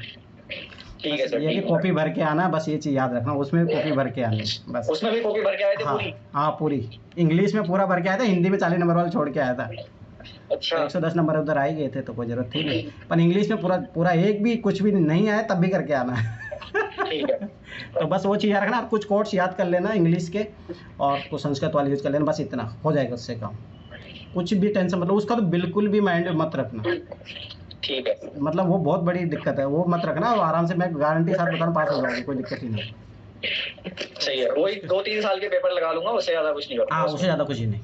ठीक है सर, ये कि कॉपी भर के आना, बस ये चीज याद रखना, उसमें भी कॉपी भर के आनी बस। उसमें भी कॉपी भर के आए थे पूरी? हाँ पूरी। इंग्लिश में पूरा भर के आया था, हिंदी में 40 नंबर वाला छोड़ के आया था। अच्छा। 110 नंबर उधर आ ही गए थे, तो कोई जरूरत थी नहीं, पर इंग्लिश में पूरा एक भी कुछ भी नहीं आया तब भी करके आना। ठीक है। तो बस वो चीज़ याद रखना, कुछ कोड्स याद कर लेना इंग्लिश के, और कुछ संस्कृत वाले यूज कर लेना, बस इतना हो जाएगा उससे काम। कुछ भी टेंशन, मतलब उसका तो बिल्कुल भी माइंड मत रखना। ठीक है। मतलब वो बहुत बड़ी दिक्कत है, वो मत रखना, और आराम से मैं गारंटी साथ बता रहा हूँ पास हो जाओगे, कोई दिक्कत ही नहीं। सही है, वही 2-3 साल के पेपर लगा लूंगा, उससे ज्यादा कुछ नहीं करूंगा। हाँ, उससे ज़्यादा कुछ ही नहीं,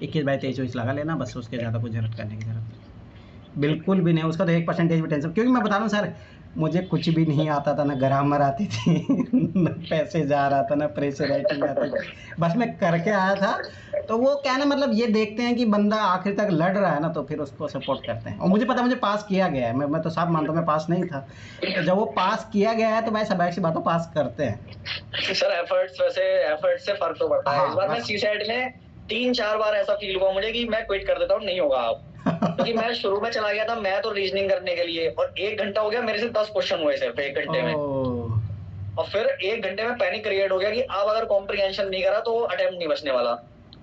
21/23 लगा लेना बस, उसके ज़्यादा कुछ जरूरत करने की जरूरत बिल्कुल भी नहीं। उसका तो 1% भी टेंशन, क्योंकि मैं बता रहा हूँ सर, मुझे कुछ भी नहीं आता था, ना ग्रामर आती थी ना पैसे जा रहा था, ना प्रेशर राइटिंग आती थी, बस मैं करके आया था। तो वो क्या है ना, मतलब ये देखते हैं कि बंदा आखिर तक लड़ रहा है ना, तो फिर उसको सपोर्ट करते हैं। और मुझे पता है मुझे पास किया गया है, मैं तो साफ मानता हूँ मैं पास नहीं था, तो जब वो पास किया गया है तो भाई सब ऐसी बातों पास करते हैं। सर एफर्ट्स, वैसे एफर्ट से फर्क तो पड़ता है। हाँ इस बार मैं बस। सीसैट में 3-4 बार ऐसा फील हुआ मुझे कि मैं क्विट कर देता हूँ, नहीं होगा अब। क्योंकि मैं शुरू में चला गया था मैं तो रीजनिंग करने के लिए, और 1 घंटा हो गया मेरे से 10 क्वेश्चन हुए सिर्फ 1 घंटे में। और फिर 1 घंटे में पैनिक क्रिएट हो गया कि अब अगर कॉम्प्रिहेंशन नहीं करा तो अटेम्प्ट नहीं बचने वाला।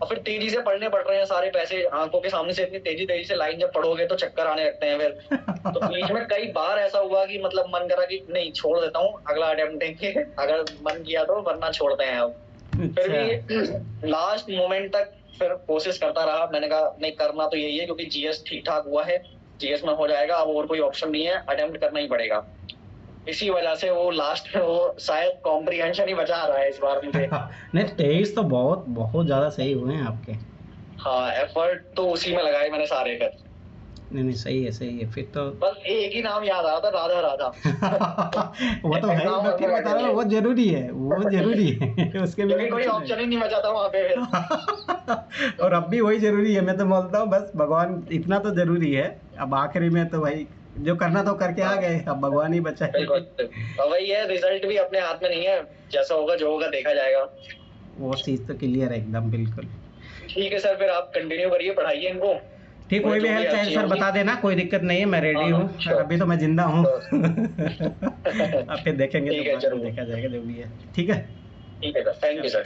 और फिर तेजी से पढ़ने पड़ रहे हैं सारे पैसे आंखों के सामने से, इतनी तेजी से लाइन जब पढ़ोगे तो चक्कर आने लगते हैं फिर। तो बीच में कई बार ऐसा हुआ कि मतलब मन करा कि नहीं छोड़ देता हूँ, अगला अटेम्प्ट देंगे अगर मन किया तो, वरना छोड़ते हैं अब। फिर भी लास्ट मोमेंट तक फिर कोशिश करता रहा। मैंने कहा नहीं, करना तो यही है, क्योंकि जीएस ठीक ठाक हुआ है, जीएस में हो जाएगा, अब और कोई ऑप्शन नहीं है, अटेम्प्ट करना ही पड़ेगा। इसी वजह से वो लास्ट में वो शायद कॉम्प्रिहेंशन ही बचा रहा है इस बार मुझे। नहीं 23 तो बहुत बहुत ज़्यादा सही हुए हैं आपके। हाँ, एफर्ट तो उसी में लगाए मैंने सारे कर। नहीं सही है फिर तो। बस एक ही नाम याद आ रहा था, राधा राधा। वो तो है, मैं फिर बता रहा हूँ वो जरूरी है, वो जरूरी है उसके बिना कोई ऑप्शन ही नहीं बचा था वहाँ पे फिर। और अब भी वही जरूरी है, मैं तो बोलता हूँ बस भगवान इतना तो जरूरी है। अब आखिरी में तो भाई जो करना तो करके आ गए, अब भगवान ही बचाए। बिल्कुल, और वही है, रिजल्ट भी अपने हाथ में नहीं है, जैसा होगा जो होगा देखा जाएगा। वो चीज तो क्लियर है एकदम, बिल्कुल। ठीक है सर, फिर आप कंटिन्यू करिए, पढ़ाइए इनको। ठीक, कोई भी हेल्प चाहिए सर बता देना, कोई दिक्कत नहीं है, मैं रेडी हूँ, अभी तो मैं जिंदा हूँ। अब फिर देखेंगे, ठीक है, देखा जाएगा जो भी है। ठीक है सर, थैंक यू सर।